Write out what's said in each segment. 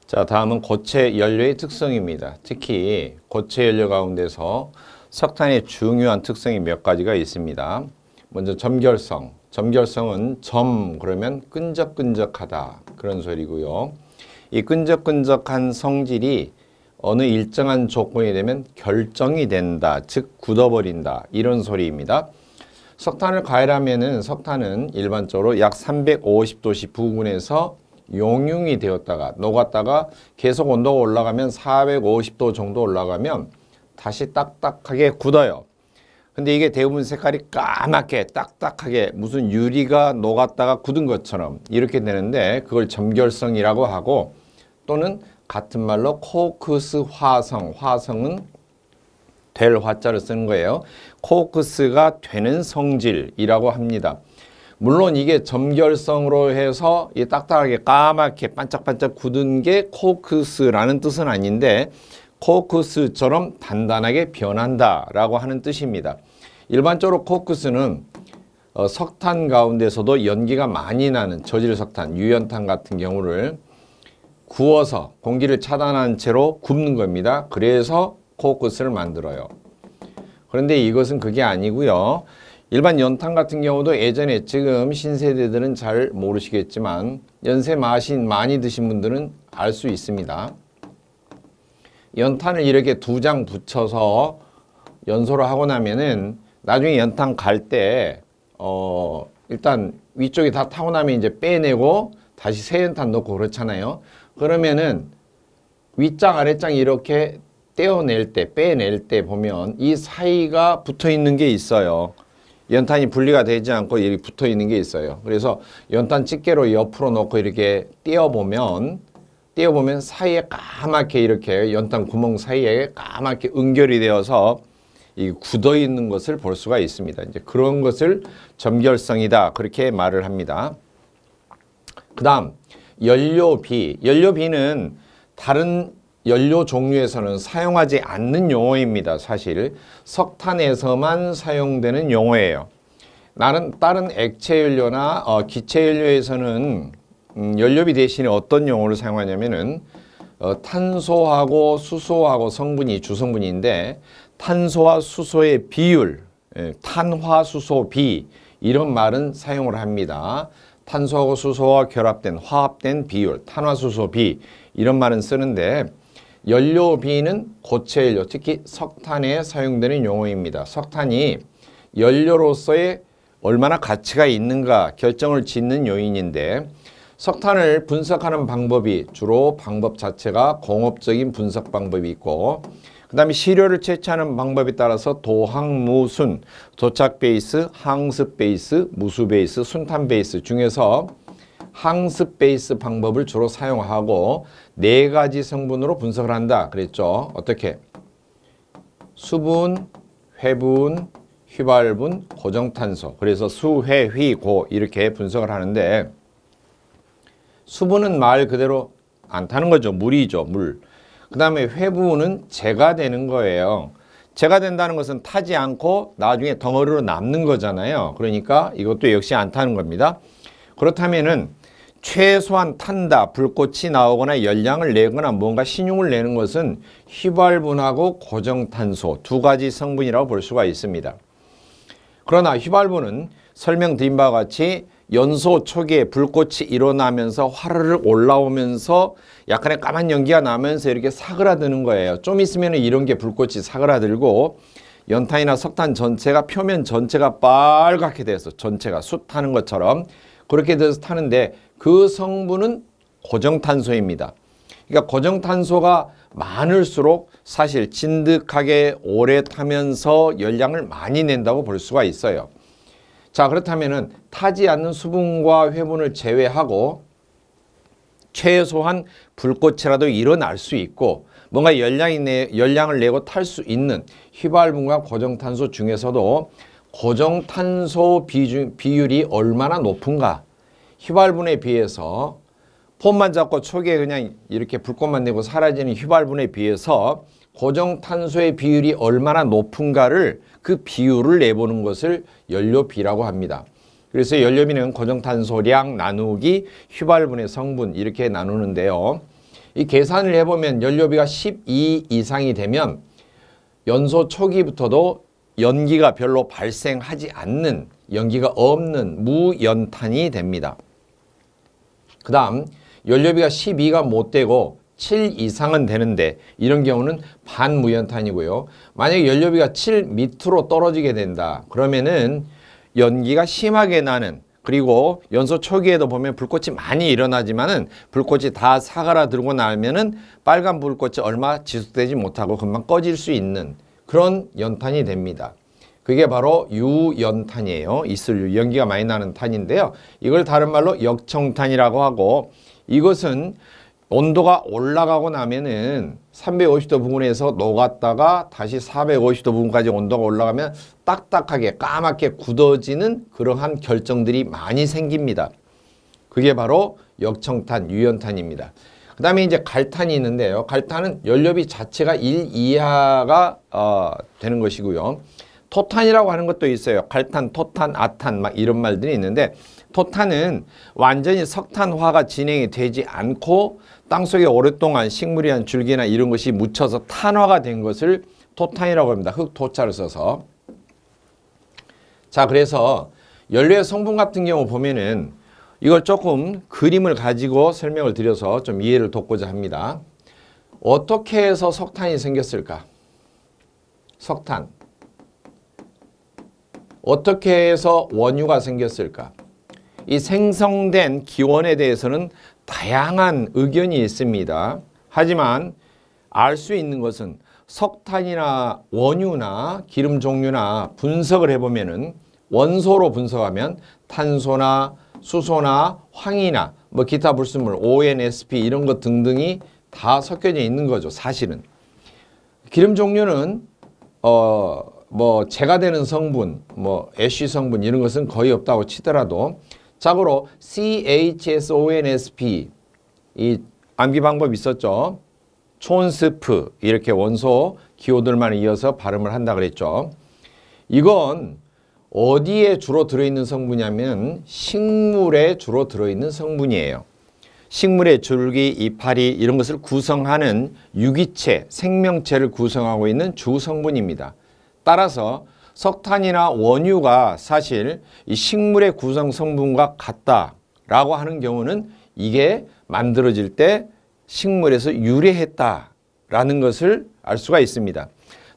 자, 다음은 고체 연료의 특성입니다. 특히 고체 연료 가운데서 석탄의 중요한 특성이 몇 가지가 있습니다. 먼저 점결성. 점결성은 점 그러면 끈적끈적하다 그런 소리고요. 이 끈적끈적한 성질이 어느 일정한 조건이 되면 결정이 된다, 즉 굳어버린다 이런 소리입니다. 석탄을 가열하면은 석탄은 일반적으로 약 350도씨 부근에서 용융이 되었다가 녹았다가 계속 온도가 올라가면 450도 정도 올라가면 다시 딱딱하게 굳어요. 근데 이게 대부분 색깔이 까맣게 딱딱하게 무슨 유리가 녹았다가 굳은 것처럼 이렇게 되는데 그걸 점결성이라고 하고 또는 같은 말로 코크스 화성, 화성은 될 화자를 쓰는 거예요. 코크스가 되는 성질이라고 합니다. 물론 이게 점결성으로 해서 이 딱딱하게 까맣게 반짝반짝 굳은 게 코크스라는 뜻은 아닌데 코크스처럼 단단하게 변한다라고 하는 뜻입니다. 일반적으로 코크스는 석탄 가운데서도 연기가 많이 나는 저질석탄, 유연탄 같은 경우를 구워서 공기를 차단한 채로 굽는 겁니다. 그래서 코크스를 만들어요. 그런데 이것은 그게 아니고요. 일반 연탄 같은 경우도 예전에 지금 신세대들은 잘 모르시겠지만 연세 많이 드신 분들은 알 수 있습니다. 연탄을 이렇게 2장 붙여서 연소를 하고 나면은 나중에 연탄 갈 때 일단 위쪽이 다 타고 나면 이제 빼내고 다시 새 연탄 넣고 그렇잖아요. 그러면은 윗장 아랫장 이렇게 떼어낼 때 빼낼 때 보면 이 사이가 붙어 있는 게 있어요. 연탄이 분리가 되지 않고 이렇게 붙어 있는 게 있어요. 그래서 연탄 집게로 옆으로 놓고 이렇게 떼어보면 사이에 까맣게 이렇게 연탄 구멍 사이에 까맣게 응결이 되어서 이 굳어 있는 것을 볼 수가 있습니다. 이제 그런 것을 점결성이다 그렇게 말을 합니다. 그다음 연료비. 연료비는 다른 연료 종류에서는 사용하지 않는 용어입니다. 사실 석탄에서만 사용되는 용어예요. 다른 액체 연료나 기체 연료에서는 연료비 대신에 어떤 용어를 사용하냐면은 탄소하고 수소하고 성분이 주성분인데 탄소와 수소의 비율, 탄화수소비 이런 말은 사용을 합니다. 탄소하고 수소와 결합된 화합된 비율, 탄화수소비 이런 말은 쓰는데 연료비는 고체 연료, 특히 석탄에 사용되는 용어입니다. 석탄이 연료로서의 얼마나 가치가 있는가 결정을 짓는 요인인데 석탄을 분석하는 방법이 주로 방법 자체가 공업적인 분석 방법이 있고 그 다음에 시료를 채취하는 방법에 따라서 도항무순, 도착 베이스, 항습 베이스, 무수 베이스, 순탄 베이스 중에서 항습 베이스 방법을 주로 사용하고 4가지 성분으로 분석을 한다 그랬죠. 어떻게? 수분, 회분, 휘발분, 고정탄소. 그래서 수, 회, 휘, 고 이렇게 분석을 하는데 수분은 말 그대로 안 타는 거죠. 물이죠. 물. 그 다음에 회분은 재가 되는 거예요. 재가 된다는 것은 타지 않고 나중에 덩어리로 남는 거잖아요. 그러니까 이것도 역시 안 타는 겁니다. 그렇다면은 최소한 탄다, 불꽃이 나오거나 열량을 내거나 뭔가 신용을 내는 것은 휘발분하고 고정탄소 2가지 성분이라고 볼 수가 있습니다. 그러나 휘발분은 설명드린 바와 같이 연소 초기에 불꽃이 일어나면서 화르르 올라오면서 약간의 까만 연기가 나면서 이렇게 사그라드는 거예요. 좀 있으면 이런 게 불꽃이 사그라들고 연탄이나 석탄 전체가 표면 전체가 빨갛게 돼서 전체가 숯 타는 것처럼 그렇게 돼서 타는데 그 성분은 고정탄소입니다. 그러니까 고정탄소가 많을수록 사실 진득하게 오래 타면서 열량을 많이 낸다고 볼 수가 있어요. 자, 그렇다면은 타지 않는 수분과 회분을 제외하고 최소한 불꽃이라도 일어날 수 있고 뭔가 열량을 내고 탈 수 있는 휘발분과 고정탄소 중에서도 고정탄소 비율이 얼마나 높은가? 휘발분에 비해서 폼만 잡고 초기에 그냥 이렇게 불꽃만 내고 사라지는 휘발분에 비해서 고정탄소의 비율이 얼마나 높은가를 그 비율을 내보는 것을 연료비라고 합니다. 그래서 연료비는 고정탄소량 나누기 휘발분의 성분 이렇게 나누는데요. 이 계산을 해보면 연료비가 12 이상이 되면 연소 초기부터도 연기가 별로 발생하지 않는, 연기가 없는 무연탄이 됩니다. 그 다음 연료비가 12가 못 되고 7 이상은 되는데 이런 경우는 반무연탄이고요. 만약에 연료비가 7 밑으로 떨어지게 된다. 그러면은 연기가 심하게 나는, 그리고 연소 초기에도 보면 불꽃이 많이 일어나지만은 불꽃이 다 사그라들고 나면은 빨간 불꽃이 얼마 지속되지 못하고 금방 꺼질 수 있는 그런 연탄이 됩니다. 그게 바로 유연탄이에요. 이슬유, 연기가 많이 나는 탄인데요. 이걸 다른 말로 역청탄이라고 하고, 이것은 온도가 올라가고 나면은 350도 부근에서 녹았다가 다시 450도 부근까지 온도가 올라가면 딱딱하게 까맣게 굳어지는 그러한 결정들이 많이 생깁니다. 그게 바로 역청탄, 유연탄입니다. 그 다음에 이제 갈탄이 있는데요. 갈탄은 연료비 자체가 1 이하가 되는 것이고요. 토탄이라고 하는 것도 있어요. 갈탄, 토탄, 아탄 막 이런 말들이 있는데, 토탄은 완전히 석탄화가 진행이 되지 않고 땅속에 오랫동안 식물이나 줄기나 이런 것이 묻혀서 탄화가 된 것을 토탄이라고 합니다. 흑토차를 써서. 자, 그래서 연료의 성분 같은 경우 보면은 이걸 조금 그림을 가지고 설명을 드려서 좀 이해를 돕고자 합니다. 어떻게 해서 석탄이 생겼을까? 석탄. 어떻게 해서 원유가 생겼을까? 이 생성된 기원에 대해서는 다양한 의견이 있습니다. 하지만 알 수 있는 것은 석탄이나 원유나 기름 종류나 분석을 해보면은 원소로 분석하면 탄소나 수소나 황이나 뭐 기타 불순물 ONSP 이런 것 등등이 다 섞여져 있는 거죠. 사실은 기름 종류는 뭐 재가 되는 성분, 뭐 애쉬 성분 이런 것은 거의 없다고 치더라도, 자고로 CHSONSP 이 암기 방법 있었죠. 촌스프 이렇게 원소 기호들만 이어서 발음을 한다 그랬죠. 이건 어디에 주로 들어있는 성분이냐면 식물에 주로 들어있는 성분이에요. 식물의 줄기, 이파리 이런 것을 구성하는 유기체, 생명체를 구성하고 있는 주성분입니다. 따라서 석탄이나 원유가 사실 이 식물의 구성 성분과 같다라고 하는 경우는 이게 만들어질 때 식물에서 유래했다라는 것을 알 수가 있습니다.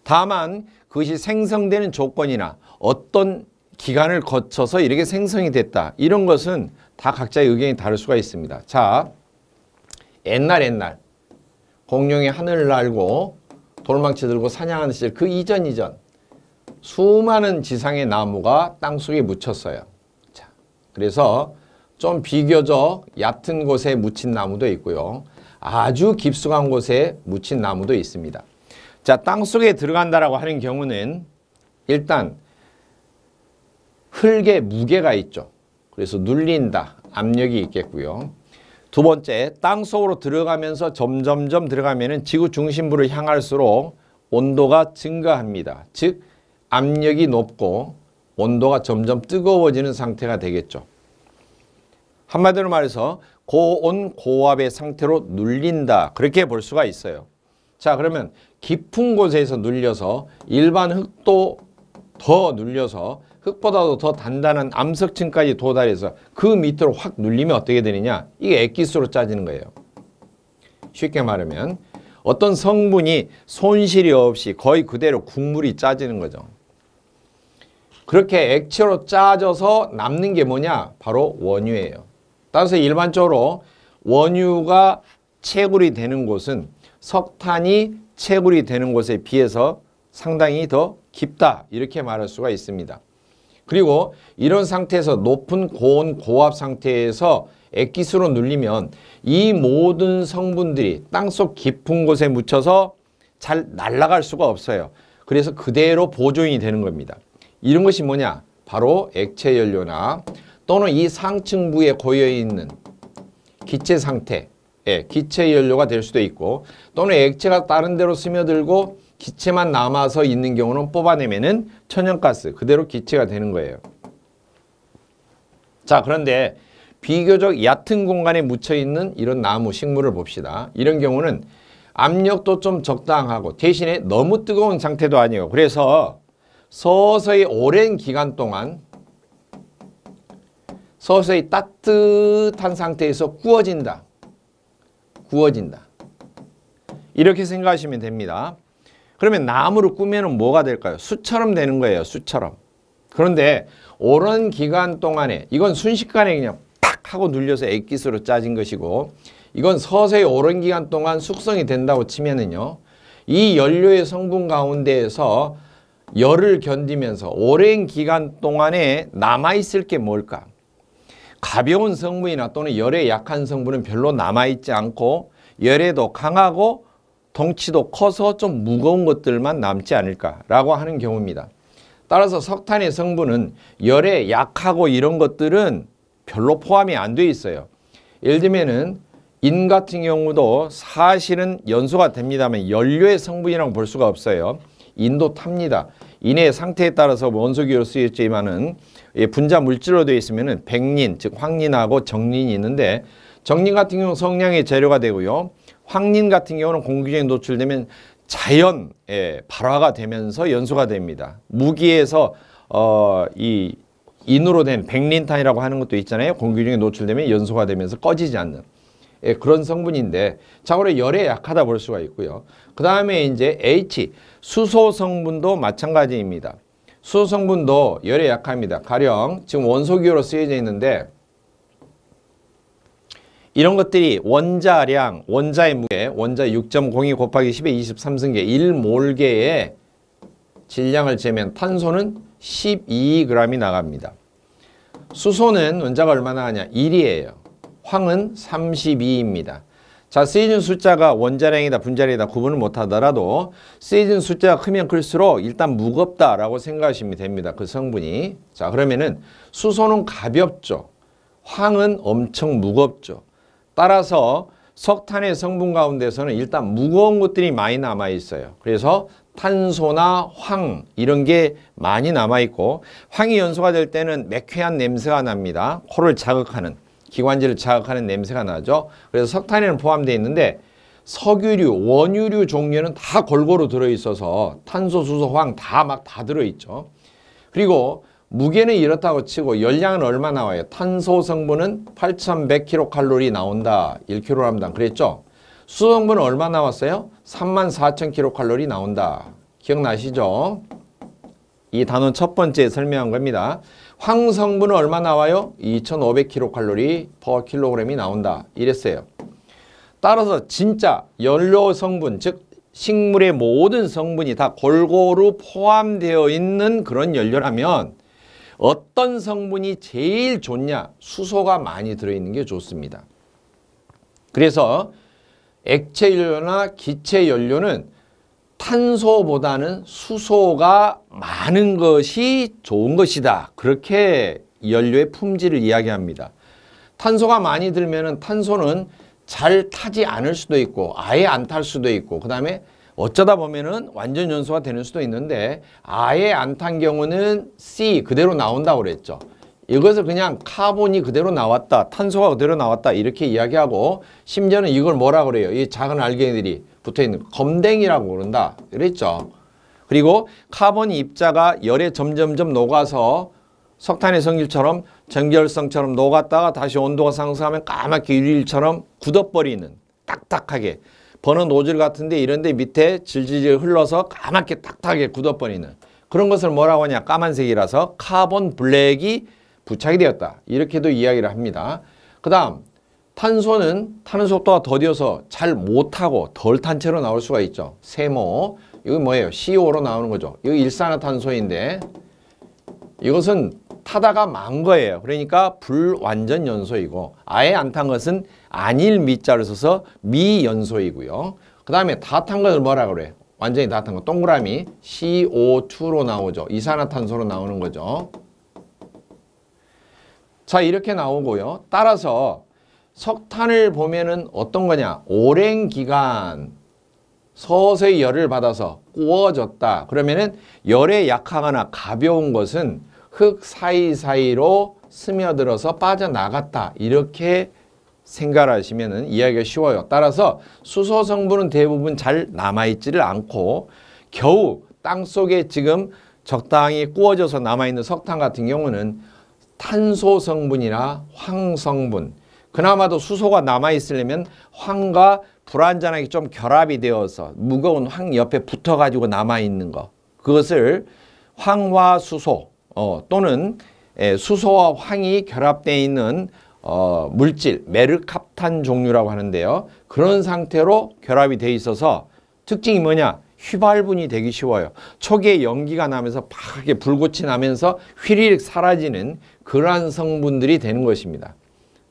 다만 그것이 생성되는 조건이나 어떤 기간을 거쳐서 이렇게 생성이 됐다, 이런 것은 다 각자의 의견이 다를 수가 있습니다. 자, 옛날 공룡이 하늘을 날고 돌망치 들고 사냥하는 시절 그 이전 수많은 지상의 나무가 땅속에 묻혔어요. 자, 그래서 좀 비교적 얕은 곳에 묻힌 나무도 있고요. 아주 깊숙한 곳에 묻힌 나무도 있습니다. 자, 땅속에 들어간다라고 하는 경우는 일단 흙에 무게가 있죠. 그래서 눌린다, 압력이 있겠고요. 두 번째, 땅속으로 들어가면서 점점점 들어가면은 지구 중심부를 향할수록 온도가 증가합니다. 즉 압력이 높고 온도가 점점 뜨거워지는 상태가 되겠죠. 한마디로 말해서 고온 고압의 상태로 눌린다, 그렇게 볼 수가 있어요. 자, 그러면 깊은 곳에서 눌려서 일반 흙도 더 눌려서 흙보다도 더 단단한 암석층까지 도달해서 그 밑으로 확 눌리면 어떻게 되느냐? 이게 액기스로 짜지는 거예요. 쉽게 말하면 어떤 성분이 손실이 없이 거의 그대로 국물이 짜지는 거죠. 그렇게 액체로 짜져서 남는 게 뭐냐? 바로 원유예요. 따라서 일반적으로 원유가 채굴이 되는 곳은 석탄이 채굴이 되는 곳에 비해서 상당히 더 깊다, 이렇게 말할 수가 있습니다. 그리고 이런 상태에서 높은 고온 고압 상태에서 액기스로 눌리면 이 모든 성분들이 땅속 깊은 곳에 묻혀서 잘 날아갈 수가 없어요. 그래서 그대로 보존이 되는 겁니다. 이런 것이 뭐냐? 바로 액체 연료나 또는 이 상층부에 고여있는 기체 상태, 기체 연료가 될 수도 있고, 또는 액체가 다른 데로 스며들고 기체만 남아서 있는 경우는 뽑아내면은 천연가스, 그대로 기체가 되는 거예요. 자, 그런데 비교적 얕은 공간에 묻혀 있는 이런 나무, 식물을 봅시다. 이런 경우는 압력도 좀 적당하고 대신에 너무 뜨거운 상태도 아니에요. 그래서 서서히 오랜 기간 동안 서서히 따뜻한 상태에서 구워진다. 이렇게 생각하시면 됩니다. 그러면 나무를 꾸면 뭐가 될까요? 숯처럼 되는 거예요. 숯처럼. 그런데 오랜 기간 동안에 이건 순식간에 그냥 팍 하고 눌려서 액기스로 짜진 것이고 이건 서서히 오랜 기간 동안 숙성이 된다고 치면은요. 이 연료의 성분 가운데에서 열을 견디면서 오랜 기간 동안에 남아있을 게 뭘까? 가벼운 성분이나 또는 열에 약한 성분은 별로 남아있지 않고 열에도 강하고 덩치도 커서 좀 무거운 것들만 남지 않을까라고 하는 경우입니다. 따라서 석탄의 성분은 열에 약하고 이런 것들은 별로 포함이 안 돼 있어요. 예를 들면은 인 같은 경우도 사실은 연소가 됩니다만 연료의 성분이라고 볼 수가 없어요. 인도 탑니다. 인의 상태에 따라서 원소기로 쓰였지만은 분자 물질로 되어 있으면은 백린, 즉 황린하고 정린이 있는데 정린 같은 경우는 성량의 재료가 되고요. 황린 같은 경우는 공기중에 노출되면 자연에 발화가 되면서 연소가 됩니다. 무기에서 이 인으로 된 백린탄이라고 하는 것도 있잖아요. 공기중에 노출되면 연소가 되면서 꺼지지 않는 그런 성분인데 자고로 열에 약하다 볼 수가 있고요. 그 다음에 이제 H, 수소 성분도 마찬가지입니다. 수소 성분도 열에 약합니다. 가령 지금 원소기호로 쓰여져 있는데 이런 것들이 원자량, 원자의 무게, 원자 6.02 곱하기 10의 23승계 1몰계의 질량을 재면 탄소는 12g이 나갑니다. 수소는 원자가 얼마나 하냐? 1이에요. 황은 32입니다. 자, 쓰여진 숫자가 원자량이다, 분자량이다 구분을 못하더라도 쓰여진 숫자가 크면 클수록 일단 무겁다라고 생각하시면 됩니다. 그 성분이. 자, 그러면은 수소는 가볍죠. 황은 엄청 무겁죠. 따라서 석탄의 성분 가운데서는 일단 무거운 것들이 많이 남아 있어요. 그래서 탄소나 황 이런 게 많이 남아 있고 황이 연소가 될 때는 매캐한 냄새가 납니다. 코를 자극하는 기관지를 자극하는 냄새가 나죠. 그래서 석탄에는 포함되어 있는데 석유류, 원유류 종류는 다 골고루 들어있어서 탄소, 수소, 황 다 들어있죠. 그리고 무게는 이렇다고 치고 열량은 얼마 나와요? 탄소 성분은 8,100kcal 나온다. 1kg당 그랬죠? 수소 성분은 얼마 나왔어요? 34,000kcal 나온다. 기억나시죠? 이 단원 첫 번째 설명한 겁니다. 황 성분은 얼마 나와요? 2,500kcal per kg이 나온다. 이랬어요. 따라서 진짜 연료 성분, 즉 식물의 모든 성분이 다 골고루 포함되어 있는 그런 연료라면 어떤 성분이 제일 좋냐? 수소가 많이 들어있는 게 좋습니다. 그래서 액체 연료나 기체 연료는 탄소보다는 수소가 많은 것이 좋은 것이다. 그렇게 연료의 품질을 이야기합니다. 탄소가 많이 들면 탄소는 잘 타지 않을 수도 있고 아예 안 탈 수도 있고 그 다음에 어쩌다 보면은 완전 연소가 되는 수도 있는데 아예 안 탄 경우는 C 그대로 나온다고 그랬죠. 이것을 그냥 카본이 그대로 나왔다, 탄소가 그대로 나왔다 이렇게 이야기하고 심지어는 이걸 뭐라 그래요? 이 작은 알갱이들이 붙어있는 검댕이라고 그런다 그랬죠. 그리고 카본 입자가 열에 점점점 녹아서 석탄의 성질처럼 정결성처럼 녹았다가 다시 온도가 상승하면 까맣게 유리일처럼 굳어버리는 딱딱하게 버너 노즐 같은데 이런데 밑에 질질질 흘러서 까맣게 딱딱하게 굳어버리는 그런 것을 뭐라고 하냐? 까만색이라서 카본 블랙이 부착이 되었다. 이렇게도 이야기를 합니다. 그 다음 탄소는 타는 속도가 더뎌서 잘 못타고 덜 탄 채로 나올 수가 있죠. 세모. 이거 뭐예요? CO로 나오는 거죠. 이거 일산화탄소인데 이것은 타다가 만 거예요. 그러니까 불완전 연소이고 아예 안 탄 것은 안일 미자를 써서 미연소이고요. 그 다음에 다 탄 것을 뭐라 그래? 완전히 다 탄 거 동그라미 CO2로 나오죠. 이산화탄소로 나오는 거죠. 자, 이렇게 나오고요. 따라서 석탄을 보면은 어떤 거냐? 오랜 기간 서서히 열을 받아서 구워졌다. 그러면은 열에 약하거나 가벼운 것은 흙 사이사이로 스며들어서 빠져나갔다. 이렇게 생각하시면 이해하기가 쉬워요. 따라서 수소 성분은 대부분 잘 남아있지를 않고 겨우 땅속에 지금 적당히 구워져서 남아있는 석탄 같은 경우는 탄소 성분이나 황 성분, 그나마도 수소가 남아있으려면 황과 불완전하게 좀 결합이 되어서 무거운 황 옆에 붙어가지고 남아있는 거, 그것을 황화수소 또는 수소와 황이 결합되어 있는 물질, 메르캅탄 종류라고 하는데요. 그런 상태로 결합이 되어 있어서 특징이 뭐냐? 휘발분이 되기 쉬워요. 초기에 연기가 나면서 파랗게 불꽃이 나면서 휘리릭 사라지는 그러한 성분들이 되는 것입니다.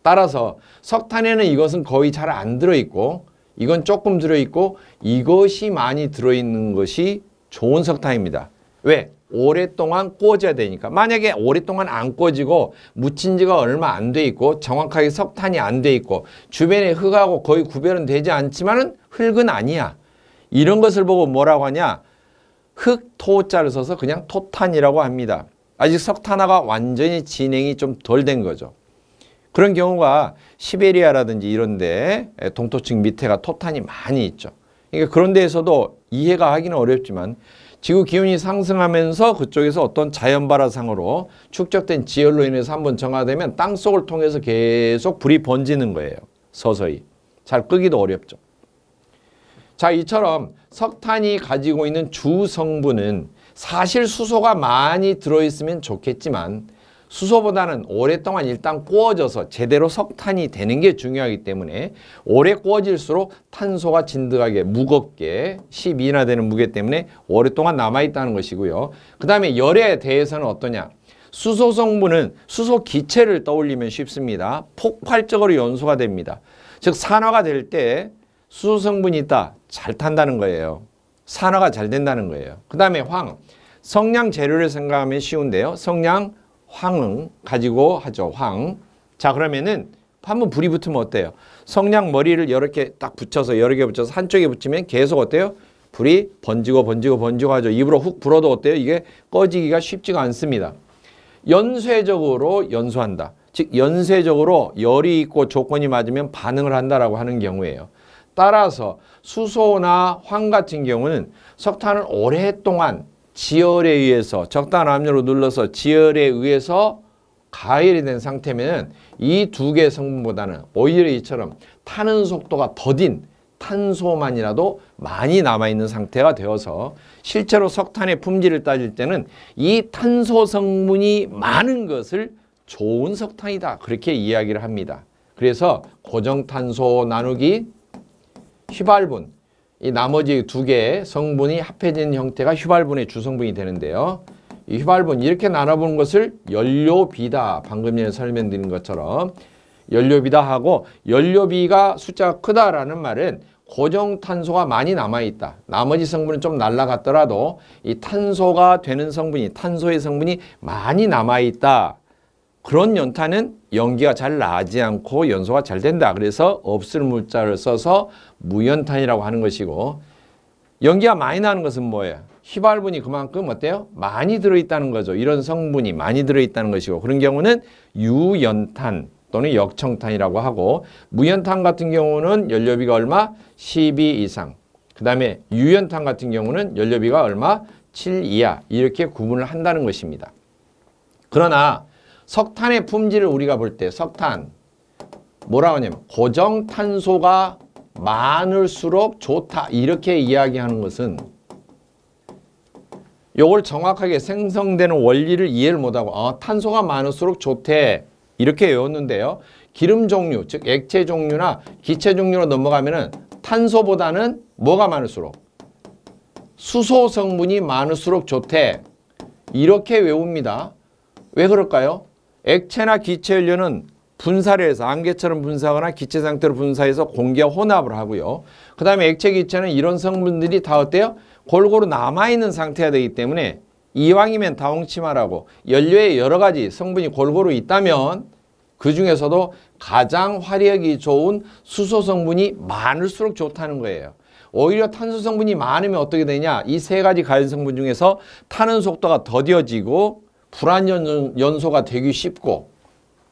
따라서 석탄에는 이것은 거의 잘 안 들어있고 이건 조금 들어있고 이것이 많이 들어있는 것이 좋은 석탄입니다. 왜? 오랫동안 구워져야 되니까. 만약에 오랫동안 안 구워지고 묻힌 지가 얼마 안 돼 있고 정확하게 석탄이 안 돼 있고 주변에 흙하고 거의 구별은 되지 않지만은 흙은 아니야. 이런 것을 보고 뭐라고 하냐? 흙, 토자를 써서 그냥 토탄이라고 합니다. 아직 석탄화가 완전히 진행이 좀 덜 된 거죠. 그런 경우가 시베리아라든지 이런 데 동토층 밑에가 토탄이 많이 있죠. 그러니까 그런 데에서도 이해가 하기는 어렵지만 지구 기온이 상승하면서 그쪽에서 어떤 자연발화상으로 축적된 지열로 인해서 한번 정화되면 땅속을 통해서 계속 불이 번지는 거예요. 서서히. 잘 끄기도 어렵죠. 자, 이처럼 석탄이 가지고 있는 주 성분은 사실 수소가 많이 들어있으면 좋겠지만 수소보다는 오랫동안 일단 구워져서 제대로 석탄이 되는 게 중요하기 때문에 오래 구워질수록 탄소가 진득하게 무겁게 12나 되는 무게 때문에 오랫동안 남아있다는 것이고요. 그 다음에 열에 대해서는 어떠냐? 수소 성분은 수소 기체를 떠올리면 쉽습니다. 폭발적으로 연소가 됩니다. 즉 산화가 될 때 수소 성분이 있다. 잘 탄다는 거예요. 산화가 잘 된다는 거예요. 그 다음에 황. 성냥 재료를 생각하면 쉬운데요. 성냥, 황을 가지고 하죠. 황. 자, 그러면은 한번 불이 붙으면 어때요? 성냥 머리를 여러 개 딱 붙여서 여러 개 붙여서 한쪽에 붙이면 계속 어때요? 불이 번지고 하죠. 입으로 훅 불어도 어때요? 이게 꺼지기가 쉽지가 않습니다. 연쇄적으로 연소한다. 즉 연쇄적으로 열이 있고 조건이 맞으면 반응을 한다라고 하는 경우예요. 따라서 수소나 황 같은 경우는 석탄을 오랫동안 지열에 의해서 적당한 압력으로 눌러서 지열에 의해서 가열이 된 상태면 이 두 개의 성분보다는 오히려 이처럼 타는 속도가 더딘 탄소만이라도 많이 남아있는 상태가 되어서 실제로 석탄의 품질을 따질 때는 이 탄소 성분이 많은 것을 좋은 석탄이다. 그렇게 이야기를 합니다. 그래서 고정탄소 나누기 휘발분, 이 나머지 두 개의 성분이 합해진 형태가 휘발분의 주성분이 되는데요. 이 휘발분 이렇게 나눠보는 것을 연료비다. 방금 전에 설명드린 것처럼 연료비다 하고 연료비가 숫자가 크다라는 말은 고정탄소가 많이 남아있다. 나머지 성분은 좀 날아갔더라도 이 탄소가 되는 성분이 탄소의 성분이 많이 남아있다. 그런 연탄은 연기가 잘 나지 않고 연소가 잘 된다. 그래서 없을 물자를 써서 무연탄이라고 하는 것이고 연기가 많이 나는 것은 뭐예요? 휘발분이 그만큼 어때요? 많이 들어있다는 거죠. 이런 성분이 많이 들어있다는 것이고 그런 경우는 유연탄 또는 역청탄이라고 하고 무연탄 같은 경우는 연료비가 얼마? 12 이상. 그 다음에 유연탄 같은 경우는 연료비가 얼마? 7 이하. 이렇게 구분을 한다는 것입니다. 그러나 석탄의 품질을 우리가 볼 때 석탄 뭐라고 하냐면 고정탄소가 많을수록 좋다. 이렇게 이야기하는 것은 이걸 정확하게 생성되는 원리를 이해를 못하고 탄소가 많을수록 좋대. 이렇게 외웠는데요. 기름 종류, 즉 액체 종류나 기체 종류로 넘어가면은 탄소보다는 뭐가 많을수록? 수소 성분이 많을수록 좋대. 이렇게 외웁니다. 왜 그럴까요? 액체나 기체 연료는 분사를 해서 안개처럼 분사하거나 기체 상태로 분사해서 공기와 혼합을 하고요. 그 다음에 액체 기체는 이런 성분들이 다 어때요? 골고루 남아있는 상태가 되기 때문에 이왕이면 다홍치마라고 연료에 여러 가지 성분이 골고루 있다면 그 중에서도 가장 화력이 좋은 수소 성분이 많을수록 좋다는 거예요. 오히려 탄소 성분이 많으면 어떻게 되냐? 이 세 가지 가연 성분 중에서 타는 속도가 더뎌지고 불완전 연소가 되기 쉽고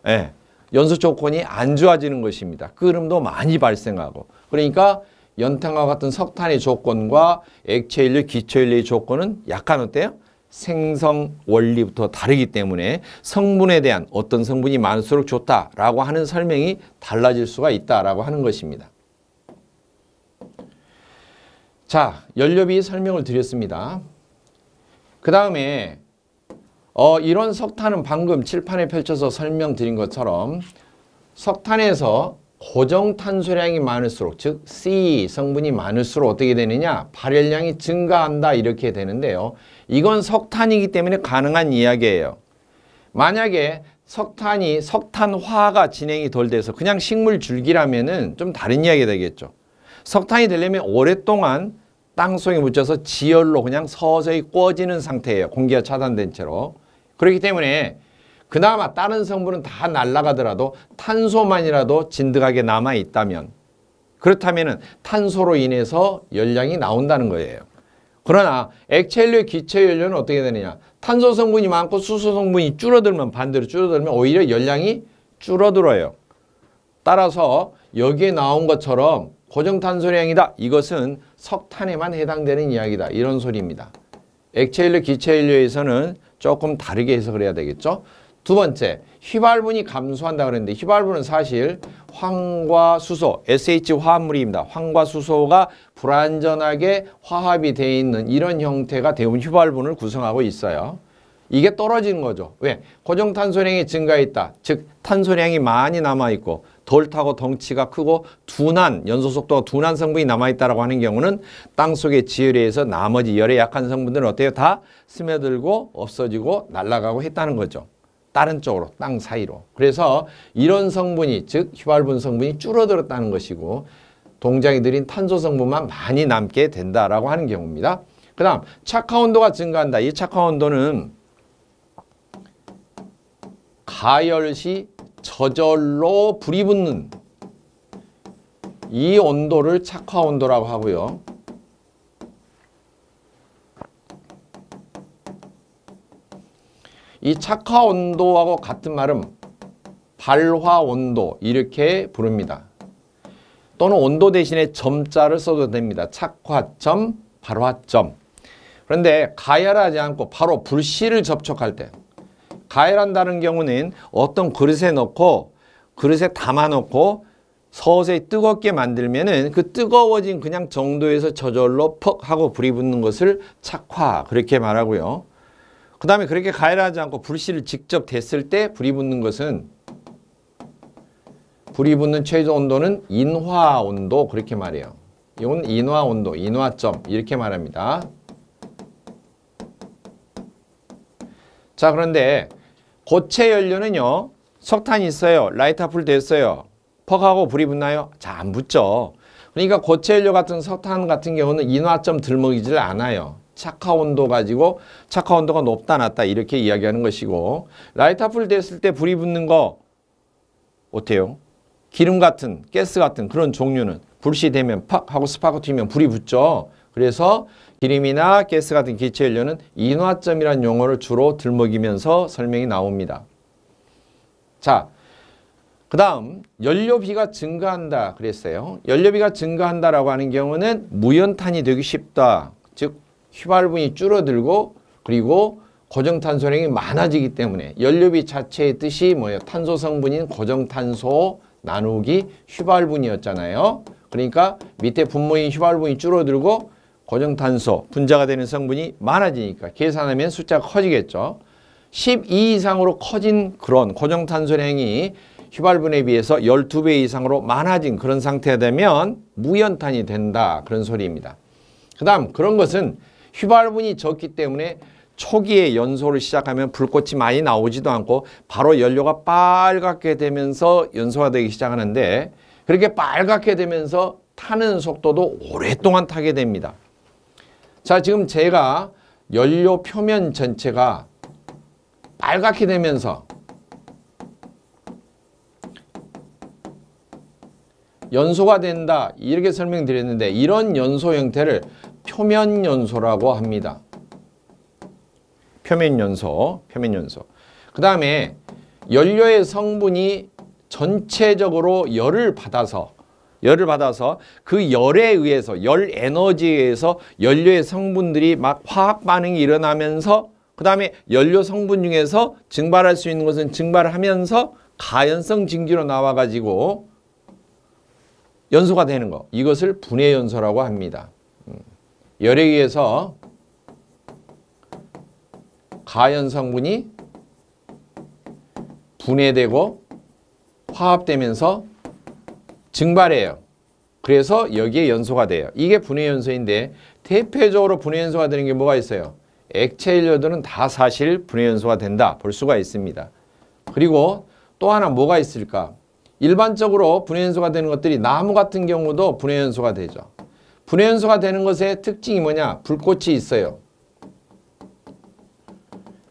예, 연소 조건이 안 좋아지는 것입니다. 끓음도 많이 발생하고. 그러니까 연탄과 같은 석탄의 조건과 액체연료, 기초연료의 조건은 약간 어때요? 생성 원리부터 다르기 때문에 성분에 대한 어떤 성분이 많을수록 좋다라고 하는 설명이 달라질 수가 있다라고 하는 것입니다. 자, 연료비 설명을 드렸습니다. 그 다음에 이런 석탄은 방금 칠판에 펼쳐서 설명드린 것처럼 석탄에서 고정탄소량이 많을수록, 즉 C 성분이 많을수록 어떻게 되느냐? 발열량이 증가한다 이렇게 되는데요. 이건 석탄이기 때문에 가능한 이야기예요. 만약에 석탄화가 진행이 덜 돼서 그냥 식물 줄기라면은 좀 다른 이야기가 되겠죠. 석탄이 되려면 오랫동안 땅속에 묻혀서 지열로 그냥 서서히 꺼지는 상태예요. 공기가 차단된 채로. 그렇기 때문에 그나마 다른 성분은 다 날아가더라도 탄소만이라도 진득하게 남아있다면, 그렇다면 탄소로 인해서 열량이 나온다는 거예요. 그러나 액체연료, 기체연료는 어떻게 되느냐? 탄소 성분이 많고 수소 성분이 줄어들면, 반대로 줄어들면 오히려 열량이 줄어들어요. 따라서 여기에 나온 것처럼 고정탄소량이다. 이것은 석탄에만 해당되는 이야기다. 이런 소리입니다. 액체연료, 기체연료에서는 조금 다르게 해석을 해야 되겠죠. 두 번째, 휘발분이 감소한다 그랬는데 휘발분은 사실 황과 수소, SH 화합물입니다. 황과 수소가 불완전하게 화합이 되어 있는 이런 형태가 대부분 휘발분을 구성하고 있어요. 이게 떨어지는 거죠. 왜? 고정탄소량이 증가했다. 즉 탄소량이 많이 남아있고 덜 타고 덩치가 크고 둔한, 연소 속도가 둔한 성분이 남아있다고 하는 경우는 땅속의 지열에 의해서 나머지 열에 약한 성분들은 어때요? 다 스며들고 없어지고 날아가고 했다는 거죠. 다른 쪽으로, 땅 사이로. 그래서 이런 성분이, 즉 휘발분 성분이 줄어들었다는 것이고 동작이 느린 탄소 성분만 많이 남게 된다라고 하는 경우입니다. 그 다음 착화 온도가 증가한다. 이 착화 온도는 가열 시 저절로 불이 붙는 이 온도를 착화 온도라고 하고요. 이 착화 온도하고 같은 말은 발화 온도 이렇게 부릅니다. 또는 온도 대신에 점자를 써도 됩니다. 착화점, 발화점. 그런데 가열하지 않고 바로 불씨를 접촉할 때, 가열한다는 경우는 어떤 그릇에 넣고 그릇에 담아 놓고 서서히 뜨겁게 만들면은 그 뜨거워진 그냥 정도에서 저절로 퍽 하고 불이 붙는 것을 착화 그렇게 말하고요. 그 다음에 그렇게 가열하지 않고 불씨를 직접 댔을 때 불이 붙는 것은, 불이 붙는 최저 온도는 인화 온도 그렇게 말해요. 이건 인화 온도, 인화점 이렇게 말합니다. 자, 그런데 고체 연료는요, 석탄이 있어요. 라이터 풀 됐어요. 퍽하고 불이 붙나요? 잘 안 붙죠. 그러니까 고체 연료 같은 석탄 같은 경우는 인화점 들먹이질 않아요. 착화 온도 가지고 착화 온도가 높다 낮다 이렇게 이야기하는 것이고, 라이터 풀 됐을 때 불이 붙는 거 어때요? 기름 같은, 가스 같은 그런 종류는 불씨 되면 팍 하고 스파크 튀면 불이 붙죠. 그래서 기름이나 가스 같은 기체 연료는 인화점이라는 용어를 주로 들먹이면서 설명이 나옵니다. 자, 그 다음 연료비가 증가한다 그랬어요. 연료비가 증가한다라고 하는 경우는 무연탄이 되기 쉽다. 즉 휘발분이 줄어들고 그리고 고정탄소량이 많아지기 때문에 연료비 자체의 뜻이 뭐예요? 탄소 성분인 고정탄소 나누기 휘발분이었잖아요. 그러니까 밑에 분모인 휘발분이 줄어들고 고정탄소 분자가 되는 성분이 많아지니까 계산하면 숫자가 커지겠죠. 12 이상으로 커진 그런 고정탄소량이 휘발분에 비해서 12배 이상으로 많아진 그런 상태가 되면 무연탄이 된다. 그런 소리입니다. 그 다음 그런 것은 휘발분이 적기 때문에 초기에 연소를 시작하면 불꽃이 많이 나오지도 않고 바로 연료가 빨갛게 되면서 연소가 되기 시작하는데, 그렇게 빨갛게 되면서 타는 속도도 오랫동안 타게 됩니다. 자, 지금 제가 연료 표면 전체가 빨갛게 되면서 연소가 된다 이렇게 설명드렸는데, 이런 연소 형태를 표면 연소라고 합니다. 표면 연소. 그 다음에 연료의 성분이 전체적으로 열을 받아서 그 열에 의해서 열 에너지에 의해서 연료의 성분들이 막 화학 반응이 일어나면서 그 다음에 연료 성분 중에서 증발할 수 있는 것은 증발을 하면서 가연성 증기로 나와가지고 연소가 되는 거. 이것을 분해 연소라고 합니다. 열에 의해서 가연 성분이 분해되고 화합되면서 증발해요. 그래서 여기에 연소가 돼요. 이게 분해 연소인데 대표적으로 분해 연소가 되는 게 뭐가 있어요? 액체 연료들은 다 사실 분해 연소가 된다 볼 수가 있습니다. 그리고 또 하나 뭐가 있을까? 일반적으로 분해 연소가 되는 것들이 나무 같은 경우도 분해 연소가 되죠. 분해 연소가 되는 것의 특징이 뭐냐? 불꽃이 있어요.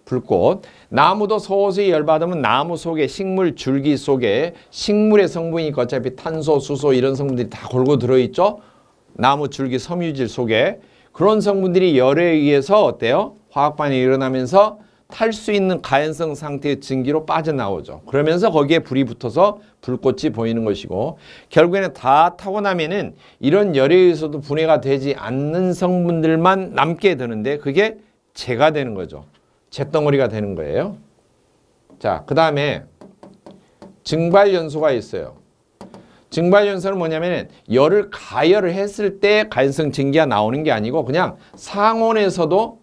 불꽃. 나무도 소수에 열받으면 나무 속에 식물 줄기 속에 식물의 성분이니까 어차피 탄소, 수소 이런 성분들이 다 골고 들어있죠. 나무 줄기 섬유질 속에 그런 성분들이 열에 의해서 어때요? 화학 반응이 일어나면서 탈 수 있는 가연성 상태의 증기로 빠져나오죠. 그러면서 거기에 불이 붙어서 불꽃이 보이는 것이고 결국에는 다 타고 나면은 이런 열에 의해서도 분해가 되지 않는 성분들만 남게 되는데 그게 재가 되는 거죠. 잿덩어리가 되는 거예요. 자, 그 다음에 증발연소가 있어요. 증발연소는 뭐냐면 열을 가열을 했을 때 가연성 증기가 나오는 게 아니고 그냥 상온에서도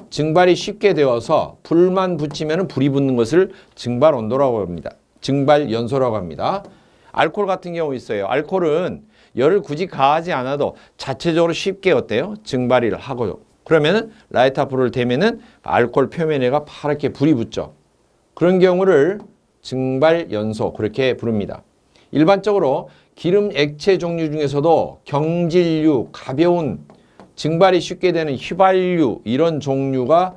증발이 쉽게 되어서 불만 붙이면 불이 붙는 것을 증발온도라고 합니다. 증발연소라고 합니다. 알코올 같은 경우 있어요. 알코올은 열을 굳이 가하지 않아도 자체적으로 쉽게 어때요? 증발을 하고 그러면은 라이터 불을 대면은 알코올 표면에가 파랗게 불이 붙죠. 그런 경우를 증발연소 그렇게 부릅니다. 일반적으로 기름 액체 종류 중에서도 경질류, 가벼운 증발이 쉽게 되는 휘발유 이런 종류가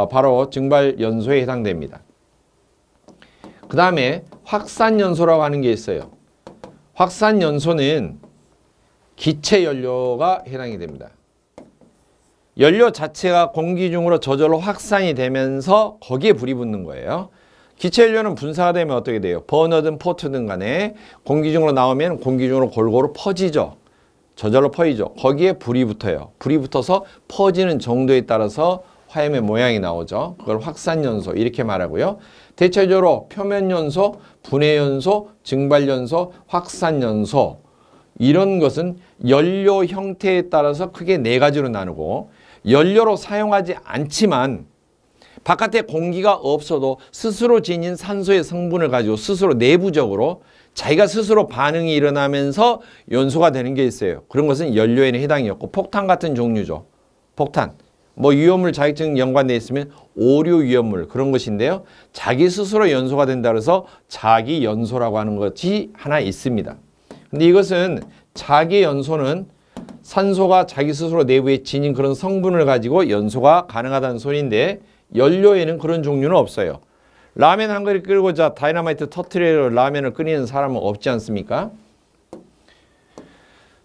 바로 증발연소에 해당됩니다. 그 다음에 확산연소라고 하는 게 있어요. 확산연소는 기체연료가 해당이 됩니다. 연료 자체가 공기 중으로 저절로 확산이 되면서 거기에 불이 붙는 거예요. 기체연료는 분사가 되면 어떻게 돼요? 버너든 포트든 간에 공기 중으로 나오면 공기 중으로 골고루 퍼지죠. 저절로 퍼지죠. 거기에 불이 붙어요. 불이 붙어서 퍼지는 정도에 따라서 화염의 모양이 나오죠. 그걸 확산연소 이렇게 말하고요. 대체적으로 표면연소, 분해연소, 증발연소, 확산연소 이런 것은 연료 형태에 따라서 크게 네 가지로 나누고 연료로 사용하지 않지만 바깥에 공기가 없어도 스스로 지닌 산소의 성분을 가지고 스스로 내부적으로 자기가 스스로 반응이 일어나면서 연소가 되는 게 있어요. 그런 것은 연료에는 해당이 없고 폭탄 같은 종류죠. 폭탄. 뭐 위험물 자격증 연관되어 있으면 오류 위험물 그런 것인데요. 자기 스스로 연소가 된다 그래서 자기 연소라고 하는 것이 하나 있습니다. 근데 이것은 자기 연소는 산소가 자기 스스로 내부에 지닌 그런 성분을 가지고 연소가 가능하다는 소리인데 연료에는 그런 종류는 없어요. 라면 한 그릇 끓이고자 다이너마이트 터트려 라면을 끓이는 사람은 없지 않습니까?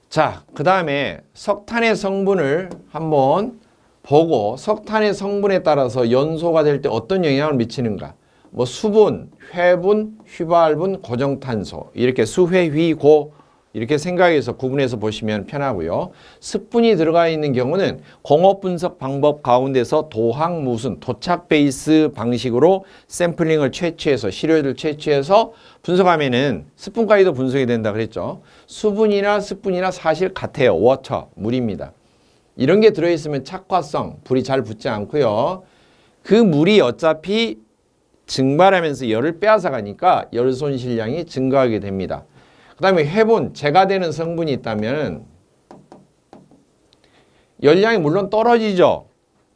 자, 그 다음에 석탄의 성분을 한번 보고 석탄의 성분에 따라서 연소가 될 때 어떤 영향을 미치는가? 뭐 수분, 회분, 휘발분, 고정탄소 이렇게 수회, 휘, 고 이렇게 생각해서 구분해서 보시면 편하고요. 습분이 들어가 있는 경우는 공업 분석 방법 가운데서 도항무순, 도착 베이스 방식으로 샘플링을 채취해서 시료를 채취해서 분석하면은 습분까지도 분석이 된다 그랬죠. 수분이나 습분이나 사실 같아요. 워터, 물입니다. 이런 게 들어있으면 착화성, 불이 잘 붙지 않고요. 그 물이 어차피 증발하면서 열을 빼앗아 가니까 열 손실량이 증가하게 됩니다. 그 다음에 회분, 재가 되는 성분이 있다면 열량이 물론 떨어지죠.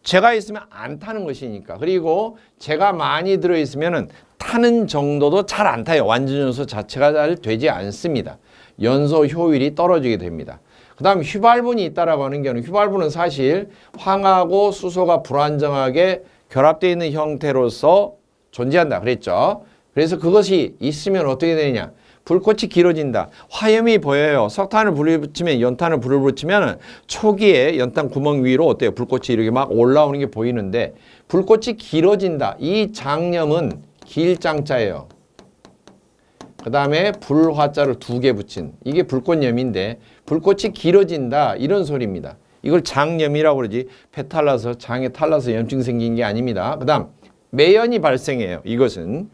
재가 있으면 안 타는 것이니까. 그리고 재가 많이 들어있으면 타는 정도도 잘 안 타요. 완전 연소 자체가 잘 되지 않습니다. 연소 효율이 떨어지게 됩니다. 그 다음 휘발분이 있다라고 하는 경우는 휘발분은 사실 황하고 수소가 불안정하게 결합되어 있는 형태로서 존재한다 그랬죠. 그래서 그것이 있으면 어떻게 되느냐. 불꽃이 길어진다. 화염이 보여요. 석탄을 불을 붙이면 연탄을 불을 붙이면 초기에 연탄 구멍 위로 어때요? 불꽃이 이렇게 막 올라오는 게 보이는데 불꽃이 길어진다. 이 장염은 길장자예요. 그 다음에 불화자를 2개 붙인 이게 불꽃염인데 불꽃이 길어진다 이런 소리입니다. 이걸 장염이라고 그러지 배 탈라서 장에 탈라서 염증 생긴 게 아닙니다. 그 다음 매연이 발생해요. 이것은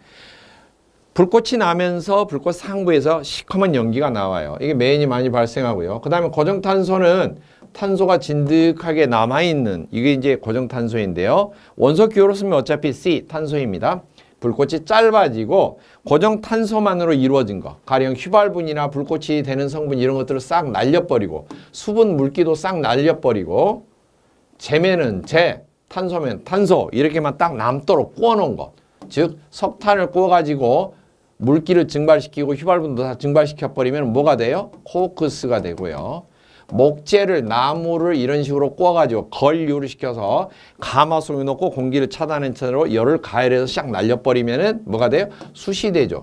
불꽃이 나면서 불꽃 상부에서 시커먼 연기가 나와요. 이게 매연이 많이 발생하고요. 그 다음에 고정탄소는 탄소가 진득하게 남아있는 이게 이제 고정탄소인데요. 원소 기호로 쓰면 어차피 C 탄소입니다. 불꽃이 짧아지고 고정탄소만으로 이루어진 거 가령 휘발분이나 불꽃이 되는 성분 이런 것들을 싹 날려버리고 수분 물기도 싹 날려버리고 재면은 재, 탄소면 탄소 이렇게만 딱 남도록 구워놓은 것 즉 석탄을 구워가지고 물기를 증발시키고 휘발분도 다 증발시켜버리면 뭐가 돼요? 코크스가 되고요. 목재를 나무를 이런 식으로 구워가지고 건류를 시켜서 가마솥에 넣고 공기를 차단한 채로 열을 가열해서 싹 날려버리면은 뭐가 돼요? 숯이 되죠.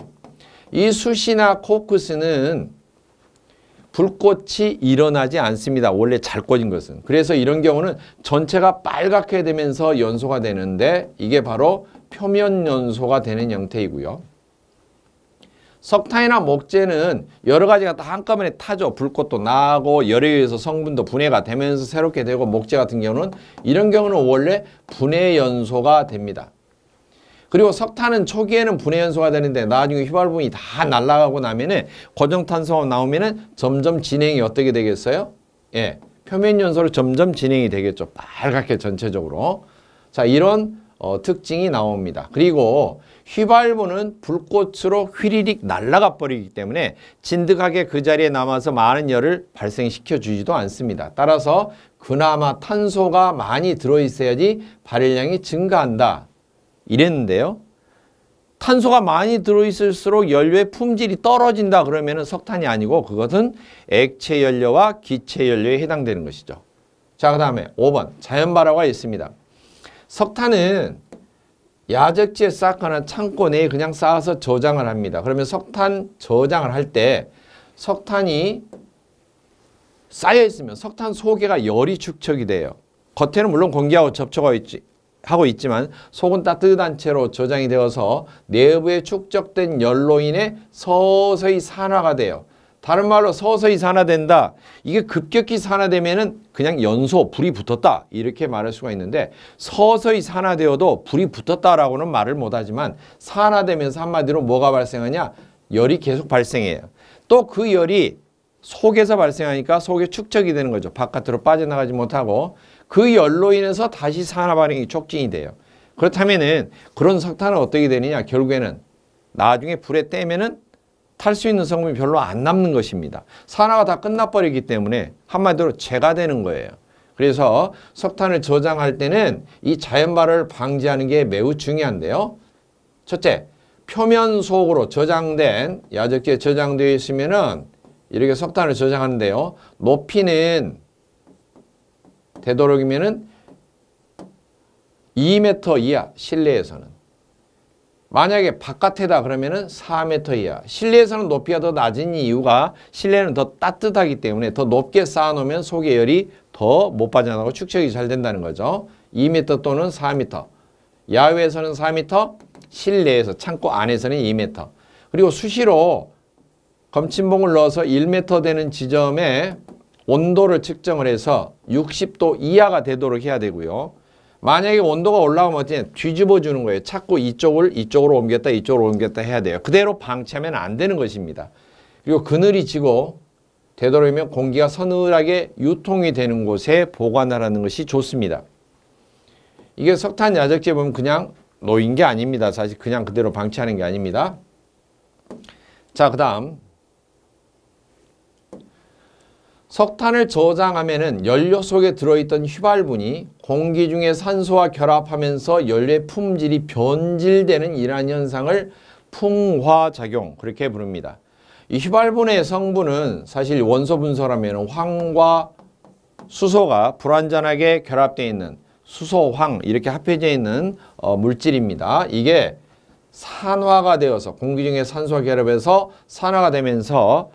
이 숯이나 코크스는 불꽃이 일어나지 않습니다. 원래 잘 꺼진 것은. 그래서 이런 경우는 전체가 빨갛게 되면서 연소가 되는데 이게 바로 표면 연소가 되는 형태이고요. 석탄이나 목재는 여러 가지가 다 한꺼번에 타죠. 불꽃도 나고 열에 의해서 성분도 분해가 되면서 새롭게 되고 목재 같은 경우는 이런 경우는 원래 분해 연소가 됩니다. 그리고 석탄은 초기에는 분해 연소가 되는데 나중에 휘발분이 다 날아가고 나면은 고정탄소가 나오면은 점점 진행이 어떻게 되겠어요? 예, 표면 연소로 점점 진행이 되겠죠. 빨갛게 전체적으로. 자, 이런 특징이 나옵니다. 그리고 휘발분은 불꽃으로 휘리릭 날아가 버리기 때문에 진득하게 그 자리에 남아서 많은 열을 발생시켜 주지도 않습니다. 따라서 그나마 탄소가 많이 들어있어야지 발열량이 증가한다. 이랬는데요. 탄소가 많이 들어있을수록 연료의 품질이 떨어진다 그러면 석탄이 아니고 그것은 액체 연료와 기체 연료에 해당되는 것이죠. 자, 그 다음에 5번 자연발화가 있습니다. 석탄은 야적지에 쌓거나 창고 내에 그냥 쌓아서 저장을 합니다. 그러면 석탄 저장을 할 때 석탄이 쌓여 있으면 석탄 속에가 열이 축적이 돼요. 겉에는 물론 공기하고 하고 있지만 속은 따뜻한 채로 저장이 되어서 내부에 축적된 열로 인해 서서히 산화가 돼요. 다른 말로 서서히 산화된다. 이게 급격히 산화되면은 그냥 연소, 불이 붙었다. 이렇게 말할 수가 있는데 서서히 산화되어도 불이 붙었다라고는 말을 못하지만 산화되면서 한마디로 뭐가 발생하냐? 열이 계속 발생해요. 또 그 열이 속에서 발생하니까 속에 축적이 되는 거죠. 바깥으로 빠져나가지 못하고 그 열로 인해서 다시 산화 반응이 촉진이 돼요. 그렇다면은 그런 석탄은 어떻게 되느냐? 결국에는 나중에 불에 떼면은 탈 수 있는 성분이 별로 안 남는 것입니다. 산화가 다 끝나버리기 때문에 한마디로 재가 되는 거예요. 그래서 석탄을 저장할 때는 이 자연발화를 방지하는 게 매우 중요한데요. 첫째, 표면 속으로 저장된 야적지에 저장되어 있으면은 이렇게 석탄을 저장하는데요. 높이는 되도록이면은 2m 이하 실내에서는. 만약에 바깥에다 그러면은 4m 이하. 실내에서는 높이가 더 낮은 이유가 실내는 더 따뜻하기 때문에 더 높게 쌓아놓으면 속의 열이 더 못 빠져나가고 축적이 잘 된다는 거죠. 2m 또는 4m. 야외에서는 4m, 실내에서 창고 안에서는 2m. 그리고 수시로 검침봉을 넣어서 1m 되는 지점에 온도를 측정을 해서 60도 이하가 되도록 해야 되고요. 만약에 온도가 올라오면 어떻게 뒤집어 주는 거예요. 자꾸 이쪽으로 옮겼다 이쪽으로 옮겼다 해야 돼요. 그대로 방치하면 안 되는 것입니다. 그리고 그늘이 지고 되도록이면 공기가 서늘하게 유통이 되는 곳에 보관하라는 것이 좋습니다. 이게 석탄 야적지에 보면 그냥 놓인 게 아닙니다. 사실 그냥 그대로 방치하는 게 아닙니다. 자, 그 다음 석탄을 저장하면은 연료 속에 들어있던 휘발분이 공기 중에 산소와 결합하면서 연료의 품질이 변질되는 이러한 현상을 풍화작용 그렇게 부릅니다. 이 휘발분의 성분은 사실 원소 분석하면 황과 수소가 불완전하게 결합되어 있는 수소황 이렇게 합해져 있는 물질입니다. 이게 산화가 되어서 공기 중에 산소와 결합해서 산화가 되면서